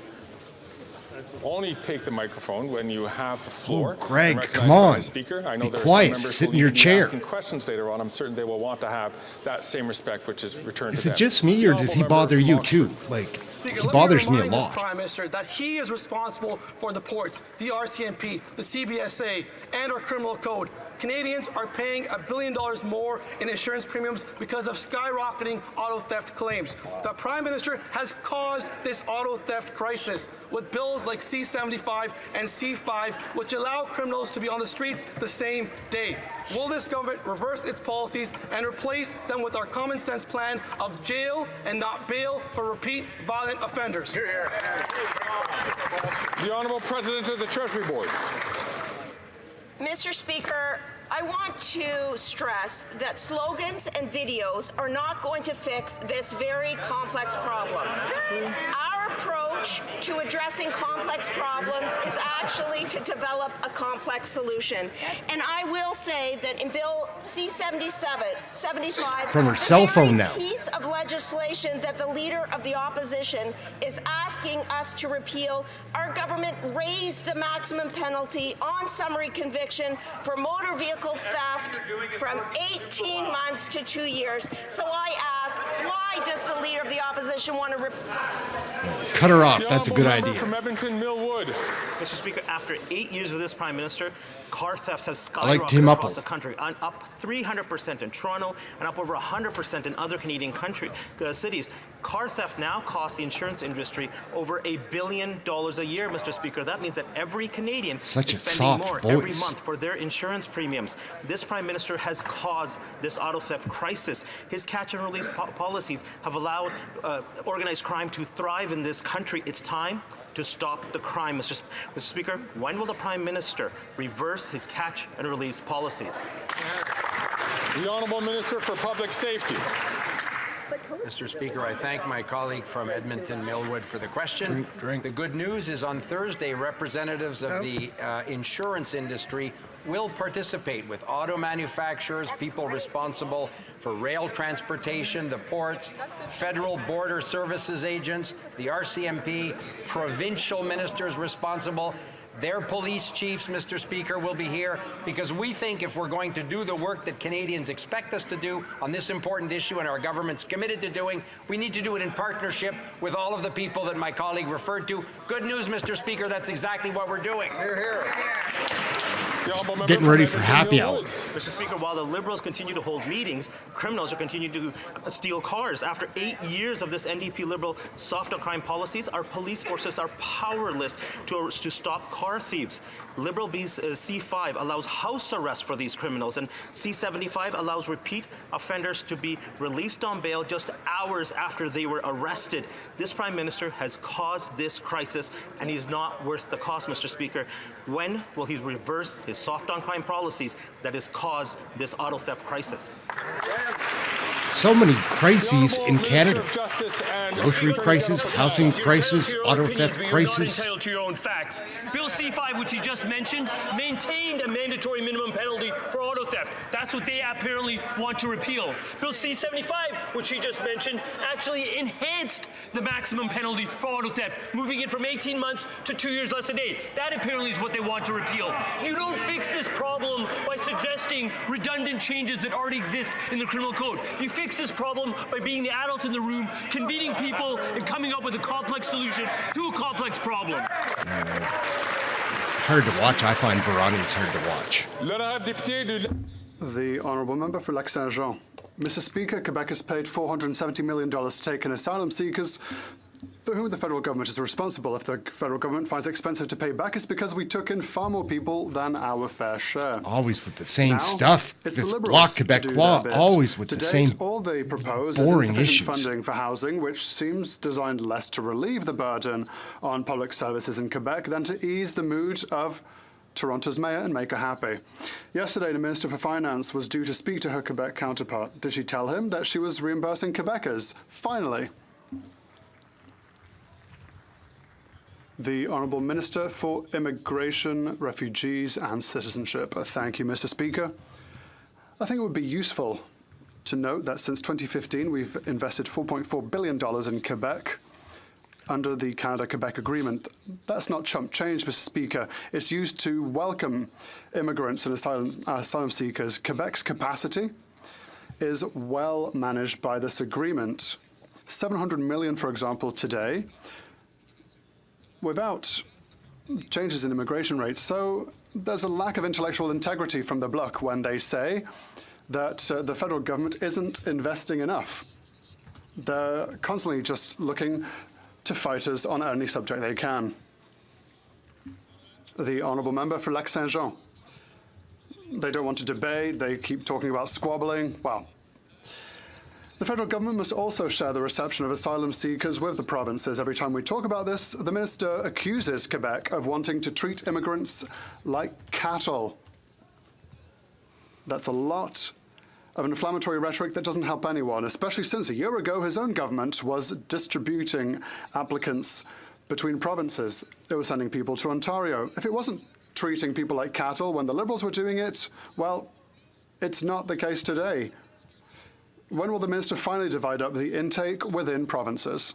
only take the microphone when you have the floor. Oh, Greg, I'm recognized come by on. the Speaker. I know Be there are quiet. some members Sit who in your will be chair. asking questions later on. I'm certain they will want to have that same respect, which is returned is to it them. just me or does he bother you too? Like, Speaker, he let bothers me a remind this lot. Prime Minister that he is responsible for the ports, the RCMP, the CBSA, and our criminal code. Canadians are paying $1 billion more in insurance premiums because of skyrocketing auto theft claims. The Prime Minister has caused this auto theft crisis with bills like C-75 and C-5, which allow criminals to be on the streets the same day. Will this government reverse its policies and replace them with our common sense plan of jail and not bail for repeat violent offenders? Hear, hear. The Honourable President of the Treasury Board. Mr. Speaker, I want to stress that slogans and videos are not going to fix this very complex problem. Our approach to addressing complex problems is actually to develop a complex solution. And I will say that in Bill C-75, From her cell phone now. piece of legislation that the Leader of the Opposition is asking us to repeal, our government raised the maximum penalty on summary conviction for motor vehicle theft from 18 months to 2 years. So I ask, why does the Leader of the Opposition want to Cut her off. That's a good idea. From Edmonton Millwood. Mr. Speaker, after 8 years with this Prime Minister, car thefts have I like skyrocketed Team across Upple. the country, up 300% in Toronto and up over 100% in other Canadian cities. Car theft now costs the insurance industry over $1 billion a year, Mr. Speaker. That means that every Canadian Such is a spending soft more voice. every month for their insurance premiums. This Prime Minister has caused this auto theft crisis. His catch and release policies have allowed organized crime to thrive in this country. It's time to stop the crime, Mr. Speaker. When will the Prime Minister reverse his catch and release policies? The Honourable Minister for Public Safety. Mr. Speaker, I thank my colleague from Edmonton Millwood for the question. The good news is on Thursday, representatives of the insurance industry will participate with auto manufacturers, people responsible for rail transportation, the ports, federal border services agents, the RCMP, provincial ministers responsible. Their police chiefs, Mr. Speaker, will be here because we think if we're going to do the work that Canadians expect us to do on this important issue and our government's committed to doing, we need to do it in partnership with all of the people that my colleague referred to. Good news, Mr. Speaker, that's exactly what we're doing. Hear, hear. Getting ready for happy hour. Mr. Speaker, while the Liberals continue to hold meetings, criminals are continuing to steal cars. After 8 years of this NDP Liberal soft on crime policies, our police forces are powerless to stop car thieves. Liberal C-5 allows house arrest for these criminals, and C-75 allows repeat offenders to be released on bail just hours after they were arrested. This Prime Minister has caused this crisis, and he's not worth the cost, Mr. Speaker. When will he reverse his soft on crime policies that has caused this auto theft crisis? So many crises in Canada. Grocery crisis, housing crisis, auto theft crisis. You're not entitled to your own facts. Bill C-5, which you just mentioned, maintained a mandatory minimum penalty for auto theft. That's what they apparently want to repeal. Bill C-75, which you just mentioned, actually enhanced the maximum penalty for auto theft, moving it from 18 months to 2 years less a day. That apparently is what they want to repeal. You don't fix this problem by suggesting redundant changes that already exist in the criminal code. You fix this problem by being the adult in the room, convening people, and coming up with a complex solution to a complex problem. It's hard to watch. I find Veroni's hard to watch. The Honourable Member for Lac-Saint-Jean. Mr. Speaker, Quebec has paid $470 million to take in asylum seekers for whom the federal government is responsible. If the federal government finds it expensive to pay back, it's because we took in far more people than our fair share. Always with the same Now, stuff. it's This the Bloc Liberals to do Québécois, their bit. always with To the date, same all they propose is boring insufficient issues. funding for housing, which seems designed less to relieve the burden on public services in Quebec than to ease the mood of Toronto's mayor and make her happy. Yesterday, the Minister for Finance was due to speak to her Quebec counterpart. Did she tell him that she was reimbursing Quebecers? Finally. The Honourable Minister for Immigration, Refugees and Citizenship. Thank you, Mr. Speaker. I think it would be useful to note that since 2015, we've invested $4.4 billion in Quebec under the Canada-Quebec Agreement. That's not chump change, Mr. Speaker. It's used to welcome immigrants and asylum seekers. Quebec's capacity is well managed by this agreement. $700 million, for example, today, without changes in immigration rates. So there's a lack of intellectual integrity from the Bloc when they say that the federal government isn't investing enough. They're constantly just looking to fight us on any subject they can. The honourable member for Lac-Saint-Jean. They don't want to debate. They keep talking about squabbling. Well, the federal government must also share the reception of asylum seekers with the provinces. Every time we talk about this, the minister accuses Quebec of wanting to treat immigrants like cattle. That's a lot of inflammatory rhetoric that doesn't help anyone, especially since a year ago his own government was distributing applicants between provinces. It was sending people to Ontario. If it wasn't treating people like cattle when the Liberals were doing it, well, it's not the case today. When will the minister finally divide up the intake within provinces?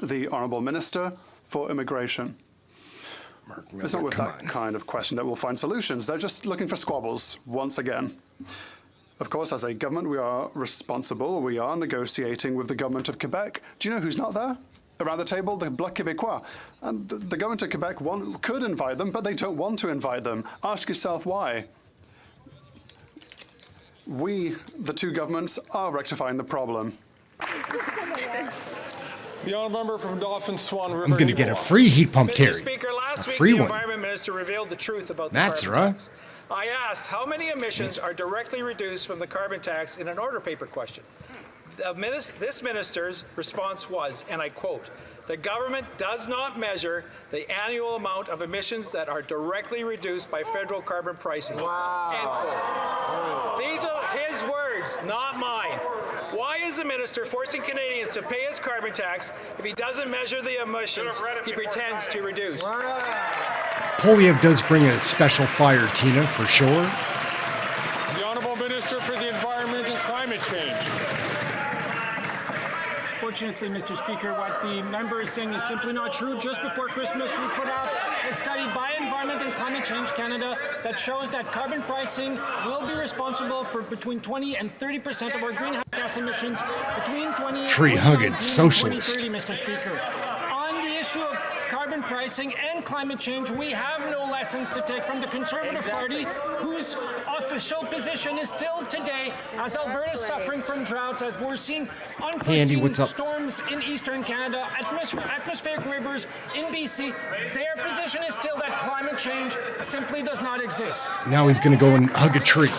The Honourable Minister for Immigration. It's not with that kind of question that we'll find solutions. They're just looking for squabbles once again. Of course, as a government, we are responsible. We are negotiating with the government of Quebec. Do you know who's not there? Around the table, the Bloc Québécois. And the government of Quebec could invite them, but they don't want to invite them. Ask yourself why. We, the two governments, are rectifying the problem. The honourable member from Dauphin Swan River. I'm going to get a free heat pump, Terry. Mr. Speaker, last week free the one. Environment Minister revealed the truth about the That's carbon right. tax. I asked how many emissions are directly reduced from the carbon tax in an order paper question. This minister's response was, and I quote, "The government does not measure the annual amount of emissions that are directly reduced by federal carbon pricing." Wow. End quote. These are his words, not mine. Why is the minister forcing Canadians to pay his carbon tax if he doesn't measure the emissions he pretends to reduce? Poilievre does bring a special fire, Tina, for sure. The honourable minister for the Environment and Climate Change. Unfortunately, Mr. Speaker, what the member is saying is simply not true. Just before Christmas, we put out a study by Environment and Climate Change Canada that shows that carbon pricing will be responsible for between 20 and 30% of our greenhouse gas emissions between tree-hugged socialist. 2030, Mr. Speaker. On the issue of carbon pricing and climate change, we have no lessons to take from the Conservative Party, whose official position is still today, as Alberta is suffering from droughts, as we're seeing unforeseen storms in eastern Canada, atmospheric rivers in BC. Their position is still that climate change simply does not exist. Now he's going to go and hug a tree.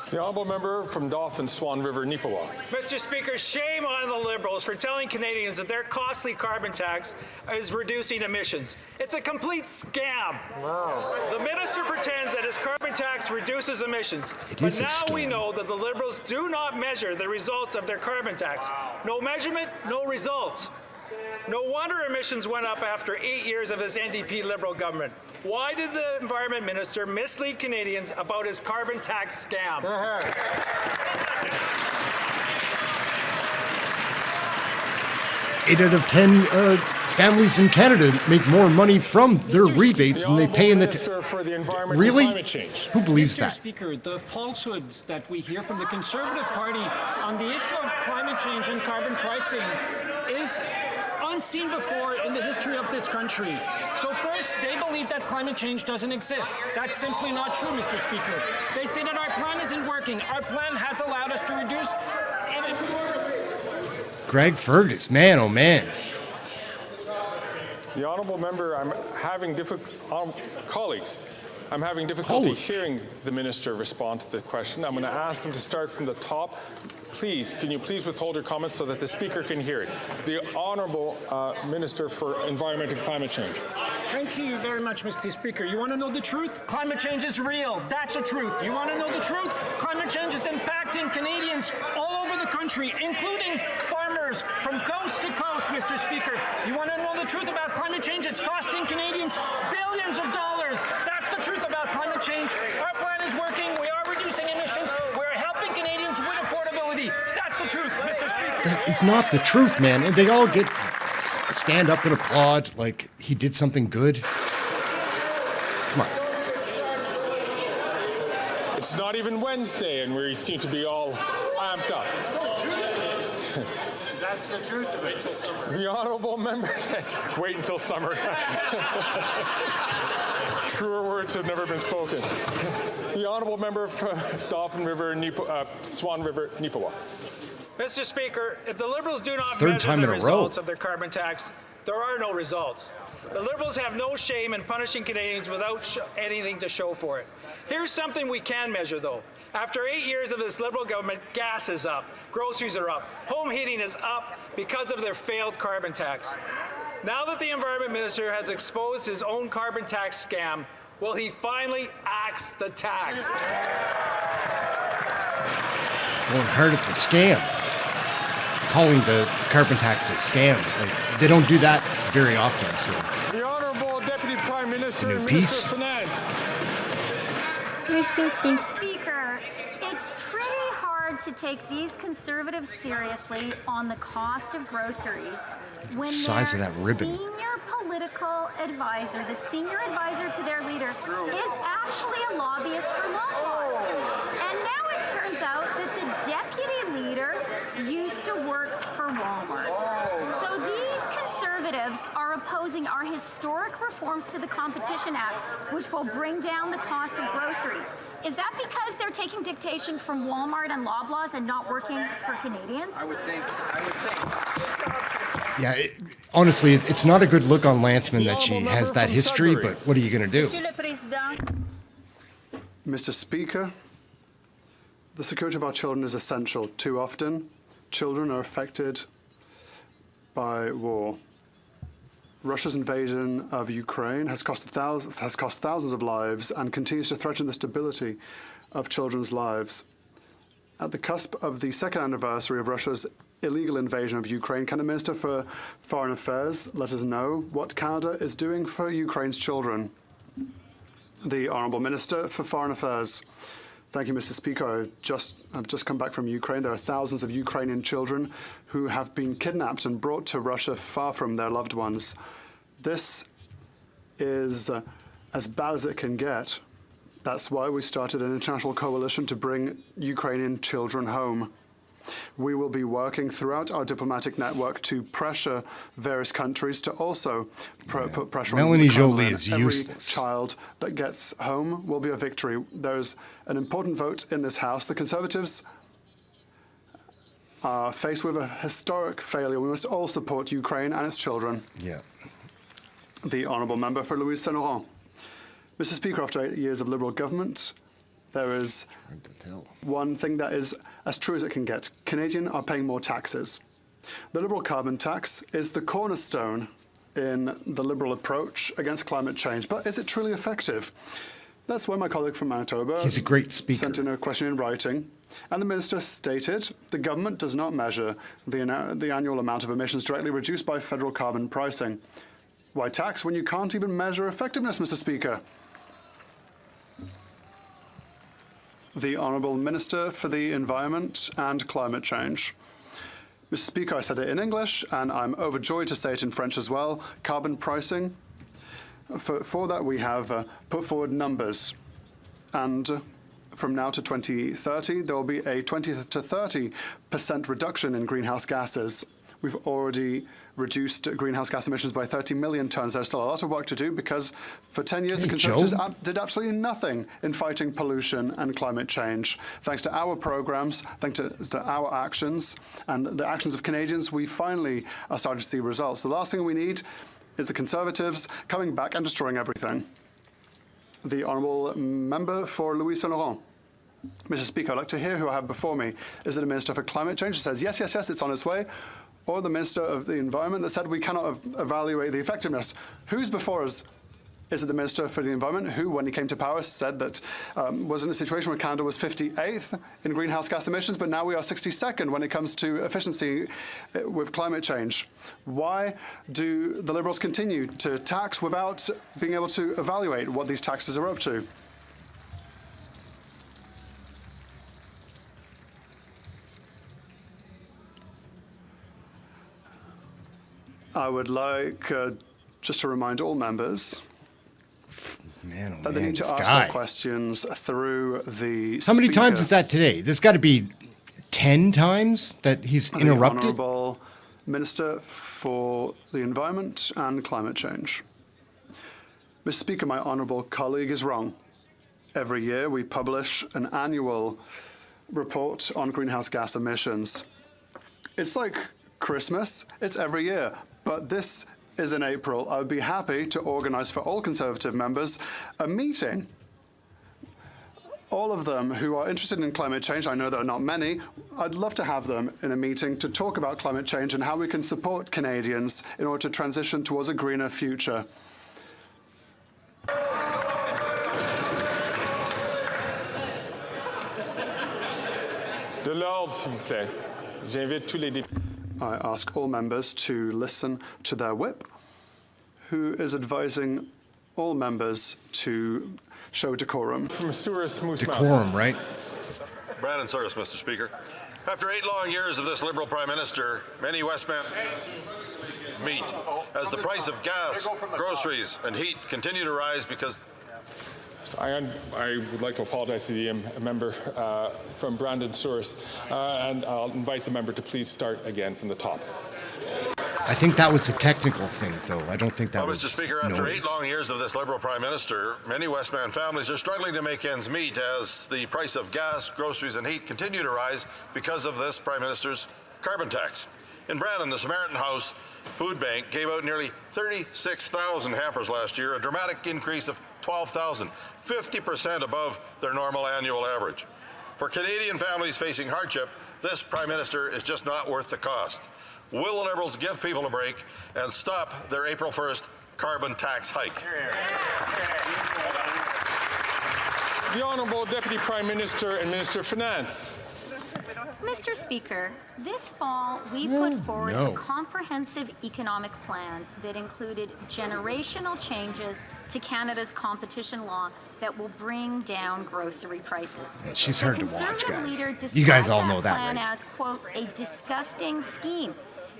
The honourable member from Dauphin Swan River, Neepawa. Mr. Speaker, shame on the Liberals for telling Canadians that their costly carbon tax is reducing emissions. It's a complete scam. Wow. The minister pretends that his carbon tax reduces emissions. But now we know that the Liberals do not measure the results of their carbon tax. No measurement, no results. No wonder emissions went up after 8 years of his NDP Liberal government. Why did the Environment Minister mislead Canadians about his carbon tax scam? 8 out of 10 families in Canada make more money from their rebates than they pay in the... Really? Who believes Mr. that? Speaker, the falsehoods that we hear from the Conservative Party on the issue of climate change and carbon pricing is unseen before in the history of this country. So first, they believe that climate change doesn't exist. That's simply not true, Mr. Speaker. They say that our plan isn't working. Our plan has allowed us to reduce... Greg Fergus, man, oh man. The honourable member, I'm having colleagues, I'm having difficulty hearing the minister respond to the question. I'm going to ask him to start from the top. Please, can you please withhold your comments so that the speaker can hear it? The honourable Minister for Environment and Climate Change. Thank you very much, Mr. Speaker. You want to know the truth? Climate change is real. That's the truth. You want to know the truth? Climate change is impacting Canadians all over the country, including farmers from coast to coast, Mr. Speaker. You want to know the truth about climate change? It's costing Canadians billions of dollars. That's the truth about climate change. Our plan is working. We are reducing emissions. We're helping Canadians with affordability. That's the truth, Mr. Speaker. That is not the truth, man. And they all stand up and applaud like he did something good. Come on. It's not even Wednesday and we seem to be all amped up. What's the truth of it? The honourable member says, wait until summer. Truer words have never been spoken. The honourable member for Dauphin River, Swan River, Neepawa. Mr. Speaker, if the Liberals do not Third measure time the in a row. results of their carbon tax, there are no results. The Liberals have no shame in punishing Canadians without anything to show for it. Here's something we can measure, though. After 8 years of this Liberal government, gas is up, groceries are up, home heating is up because of their failed carbon tax. Now that the Environment Minister has exposed his own carbon tax scam, will he finally axe the tax? Going hard at the scam. Calling the carbon tax a scam. Like, they don't do that very often, so. The Honourable Deputy Prime Minister New and piece. Minister of Finance. Mr. Speaker, it's pretty hard to take these Conservatives seriously on the cost of groceries when Size of their that ribbon. senior political advisor, the senior advisor to their leader, is actually a lobbyist for Loblaws. And now it turns out that the deputy leader used to work for Walmart. So these Conservatives are opposing our historic reforms to the Competition Act, which will bring down the cost of groceries. Is that because they're taking dictation from Walmart and Loblaws and not working for Canadians? I would think. Yeah, honestly, it's not a good look on Lanceman that she has that history, but what are you going to do? Mr. Speaker, the security of our children is essential. Too often, children are affected by war. Russia's invasion of Ukraine has cost thousands of lives and continues to threaten the stability of children's lives. At the cusp of the second anniversary of Russia's illegal invasion of Ukraine, can the Minister for Foreign Affairs let us know what Canada is doing for Ukraine's children? The Honourable Minister for Foreign Affairs. Thank you, Mr. Speaker. I've just come back from Ukraine. There are thousands of Ukrainian children who have been kidnapped and brought to Russia far from their loved ones. This is as bad as it can get. That's why we started an international coalition to bring Ukrainian children home. We will be working throughout our diplomatic network to pressure various countries to also put pressure Melanie on the Joly Kremlin. is Every useless. child that gets home will be a victory. There's an important vote in this House. The Conservatives are faced with a historic failure. We must all support Ukraine and its children. Yeah. The Honourable Member for Louise Saint-Laurent. Mr. Speaker, after 8 years of Liberal government, there is one thing that is as true as it can get. Canadians are paying more taxes. The Liberal carbon tax is the cornerstone in the Liberal approach against climate change. But is it truly effective? That's why my colleague from Manitoba He's a great speaker. sent in a question in writing. And the minister stated, the government does not measure the annual amount of emissions directly reduced by federal carbon pricing. Why tax when you can't even measure effectiveness, Mr. Speaker? The Honourable Minister for the Environment and Climate Change. Mr. Speaker, I said it in English, and I'm overjoyed to say it in French as well. Carbon pricing. For that, we have put forward numbers. And from now to 2030, there will be a 20 to 30% reduction in greenhouse gases. We've already reduced greenhouse gas emissions by 30 million tonnes. There's still a lot of work to do because for 10 years, the Conservatives did absolutely nothing in fighting pollution and climate change. Thanks to our programs, thanks to our actions, and the actions of Canadians, we finally are starting to see results. The last thing we need is the Conservatives coming back and destroying everything. The Honourable Member for Louise Saint-Laurent. Mr. Speaker, I'd like to hear who I have before me. Is it a Minister for Climate Change who says, yes, yes, yes, it's on its way? Or the Minister of the Environment that said we cannot evaluate the effectiveness? Who's before us? Is it the Minister for the Environment who, when he came to power, said that was in a situation where Canada was 58th in greenhouse gas emissions, but now we are 62nd when it comes to efficiency with climate change? Why do the Liberals continue to tax without being able to evaluate what these taxes are up to? I would like just to remind all members that they need to ask their questions through the How many times speaker. is that today? There's got to be 10 times that he's interrupted. The Honourable Minister for the Environment and Climate Change. Mr. Speaker, my honourable colleague is wrong. Every year we publish an annual report on greenhouse gas emissions. It's like Christmas, it's every year, but this is in April. I would be happy to organise for all Conservative members a meeting. All of them who are interested in climate change, I know there are not many, I'd love to have them in a meeting to talk about climate change and how we can support Canadians in order to transition towards a greener future. De l'ordre, s'il vous plaît. J'invite tous les députés. I ask all members to listen to their whip, who is advising all members to show decorum. Decorum, right? Brandon Souris, Mr. Speaker. After 8 long years of this Liberal Prime Minister, many Westman meet as the price of gas, groceries and heat continue to rise because I would like to apologize to the member from Brandon Souris, and I'll invite the member to please start again from the top. I think that was a technical thing, though. I don't think that was Mr. Speaker, after noise. 8 long years of this Liberal Prime Minister, many Westman families are struggling to make ends meet as the price of gas, groceries and heat continue to rise because of this Prime Minister's carbon tax. In Brandon, the Samaritan House Food Bank gave out nearly 36,000 hampers last year, a dramatic increase of 12,000, 50% above their normal annual average. For Canadian families facing hardship, this Prime Minister is just not worth the cost. Will the Liberals give people a break and stop their April 1st carbon tax hike? The Honourable Deputy Prime Minister and Minister of Finance. Mr. Speaker, this fall we put forward a comprehensive economic plan that included generational changes to Canada's competition law that will bring down grocery prices. Yeah, she's hard to watch, Conservative guys. leader You guys all described know that, plan right? as, quote, a disgusting scheme.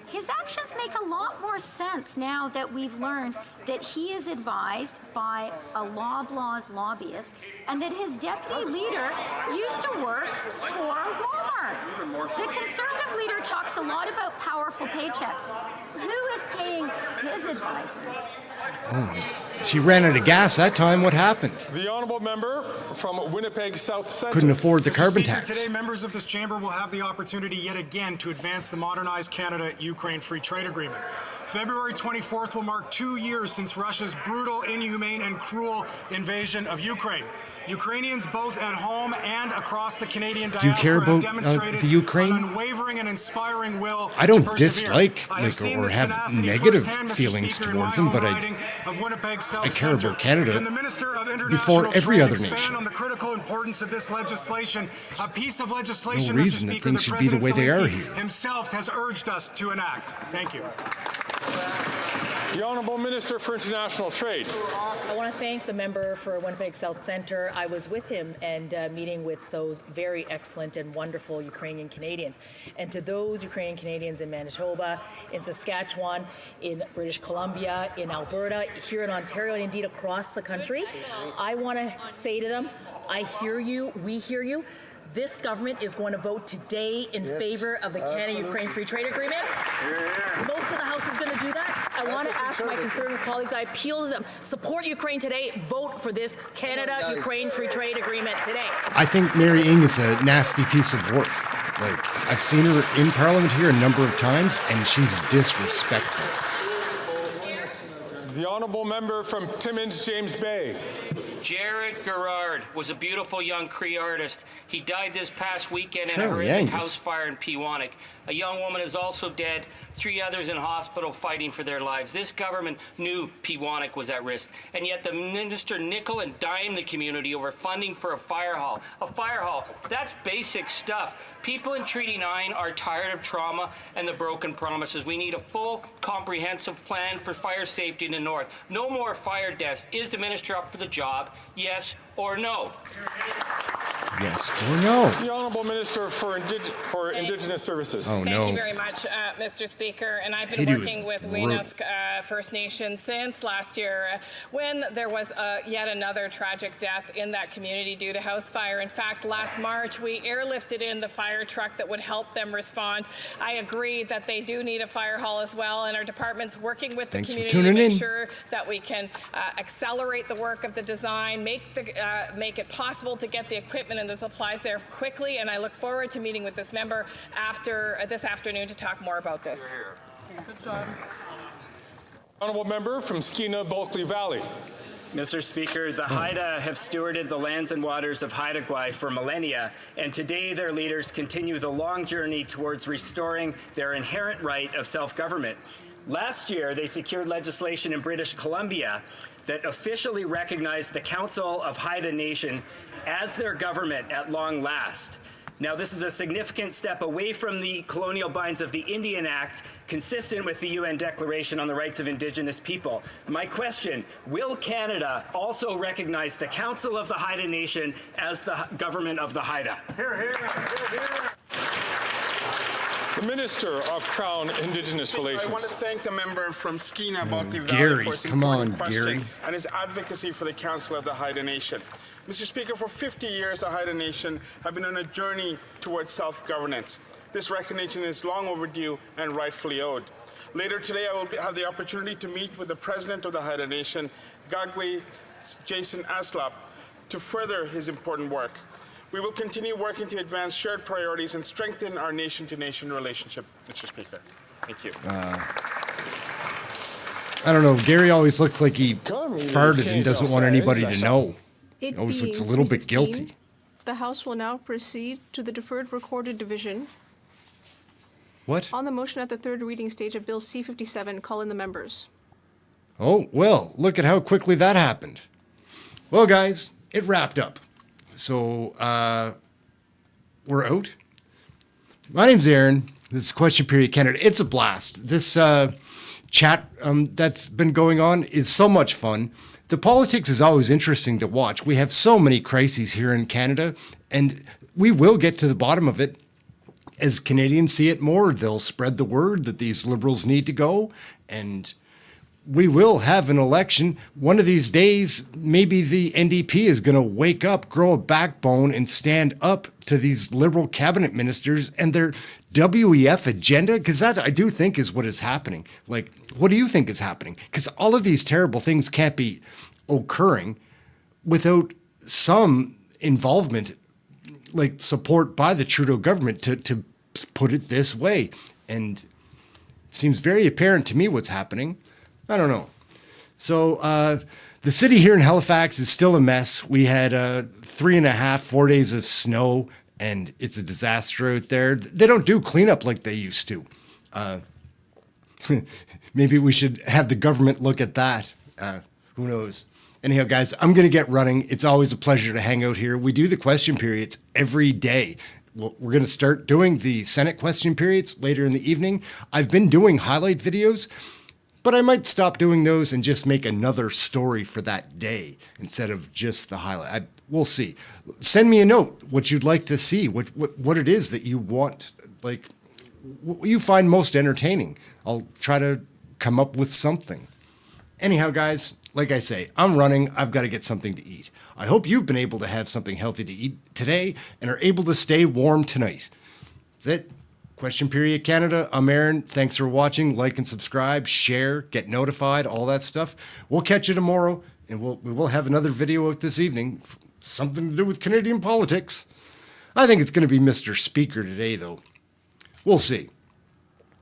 His actions make a lot more sense now that we've learned that he is advised by a Loblaws lobbyist and that his deputy leader used to work for Walmart. The Conservative leader talks a lot about powerful paychecks. Who is paying his advisors? Oh, she ran out of gas that time. What happened? The Honourable Member from Winnipeg South Centre. Couldn't afford the Mr. carbon Speaker, tax. Today, members of this chamber will have the opportunity yet again to advance the modernized Canada-Ukraine Free Trade Agreement. February 24th will mark 2 years since Russia's brutal, inhumane, and cruel invasion of Ukraine. Ukrainians both at home and across the Canadian Do you care diaspora have about demonstrated the Ukraine? an unwavering and inspiring will I don't to persevere. dislike I have seen or this have tenacity negative firsthand, Mr. feelings Speaker, in towards my them, but home I riding of Winnipeg South care about Centre. Canada Can the Minister of International before every Trade other expand nation. on the critical importance of this legislation, a piece of legislation, No Mr. reason that Speaker, things should be the way they are here. himself has urged us to enact. Thank you. The Honourable Minister for International Trade. I want to thank the member for Winnipeg South Centre. I was with him and meeting with those very excellent and wonderful Ukrainian Canadians. And to those Ukrainian Canadians in Manitoba, in Saskatchewan, in British Columbia, in Alberta, here in Ontario, and indeed across the country, I want to say to them, I hear you, we hear you. This government is going to vote today in favor of the Canada-Ukraine Free Trade Agreement. Most of the House is going to do that. I want to ask my Conservative colleagues, I appeal to them, support Ukraine today, vote for this Canada-Ukraine Free Trade Agreement today. I think Mary Ng is a nasty piece of work. Like, I've seen her in Parliament here a number of times, and she's disrespectful. The Honourable Member from Timmins, James Bay. Jared Gerard was a beautiful young Cree artist. He died this past weekend in a Sure, horrific Yangs. house fire in Peawanuck. A young woman is also dead, 3 others in hospital fighting for their lives. This government knew Peawanuck was at risk, and yet the minister nickel and dime the community over funding for a fire hall. A fire hall, that's basic stuff. People in Treaty 9 are tired of trauma and the broken promises. We need a full, comprehensive plan for fire safety in the north. No more fire deaths. Is the minister up for the job? Yes or no? Yes or no? The Honourable Minister for Indigenous Services. Oh, Thank no. you very much, Mr. Speaker. And I've been Haiti was working with brutal. Weenusk First Nation since last year when there was yet another tragic death in that community due to house fire. In fact, last March, we airlifted in the fire truck that would help them respond. I agree that they do need a fire hall as well, and our department's working with the community to make sure that we can accelerate the work of the design, make it possible to get the equipment and the supplies there quickly, and I look forward to meeting with this member after this afternoon to talk more about this. Good job. Honourable Member from Skeena-Bulkley Valley. Mr. Speaker, the Haida have stewarded the lands and waters of Haida Gwaii for millennia, and today their leaders continue the long journey towards restoring their inherent right of self-government. Last year, they secured legislation in British Columbia that officially recognized the Council of Haida Nation as their government at long last. Now, this is a significant step away from the colonial binds of the Indian Act, consistent with the UN Declaration on the Rights of Indigenous People. My question, will Canada also recognize the Council of the Haida Nation as the government of the Haida? Hear, hear, hear, hear. The Minister of Crown Indigenous Relations. I want to thank the member from Skeena-Bulkley Valley Gary, for his come on, important question Gary. and his advocacy for the Council of the Haida Nation. Mr. Speaker, for 50 years, the Haida Nation have been on a journey towards self-governance. This recognition is long overdue and rightfully owed. Later today, I will have the opportunity to meet with the President of the Haida Nation, Gagwe Jason Aslap, to further his important work. We will continue working to advance shared priorities and strengthen our nation-to-nation relationship, Mr. Speaker. Thank you. I don't know. Gary always looks like he farted and doesn't want anybody to know. It Always looks a being little bit 3:16, guilty. The House will now proceed to the deferred recorded division. What? On the motion at the third reading stage of Bill C-57, call in the members. Oh, well, look at how quickly that happened. Well, guys, it wrapped up. So, we're out. My name's Ehren. This is Question Period Canada. It's a blast. This chat that's been going on is so much fun. The politics is always interesting to watch. We have so many crises here in Canada, and we will get to the bottom of it. As Canadians see it more, they'll spread the word that these Liberals need to go, and we will have an election. One of these days, maybe the NDP is going to wake up, grow a backbone, and stand up to these Liberal cabinet ministers and their WEF agenda, because that, I do think, is what is happening. Like, what do you think is happening? Because all of these terrible things can't be occurring without some involvement, like support by the Trudeau government, to put it this way. And it seems very apparent to me what's happening. I don't know. So the city here in Halifax is still a mess. We had 4 days of snow, and it's a disaster out there. They don't do cleanup like they used to. Maybe we should have the government look at that. Who knows? Anyhow, guys, I'm going to get running. It's always a pleasure to hang out here. We do the question periods every day. Well, we're going to start doing the Senate question periods later in the evening. I've been doing highlight videos, but I might stop doing those and just make another story for that day instead of just the highlight. We'll see. Send me a note what you'd like to see, what it is that you want, like what you find most entertaining. I'll try to come up with something. Anyhow, guys, like I say, I'm running. I've got to get something to eat. I hope you've been able to have something healthy to eat today and are able to stay warm tonight. That's it. Question Period Canada. I'm Ehren. Thanks for watching. Like and subscribe, share, get notified, all that stuff. We'll catch you tomorrow, and we will have another video out this evening. Something to do with Canadian politics. I think it's going to be Mr. Speaker today, though. We'll see.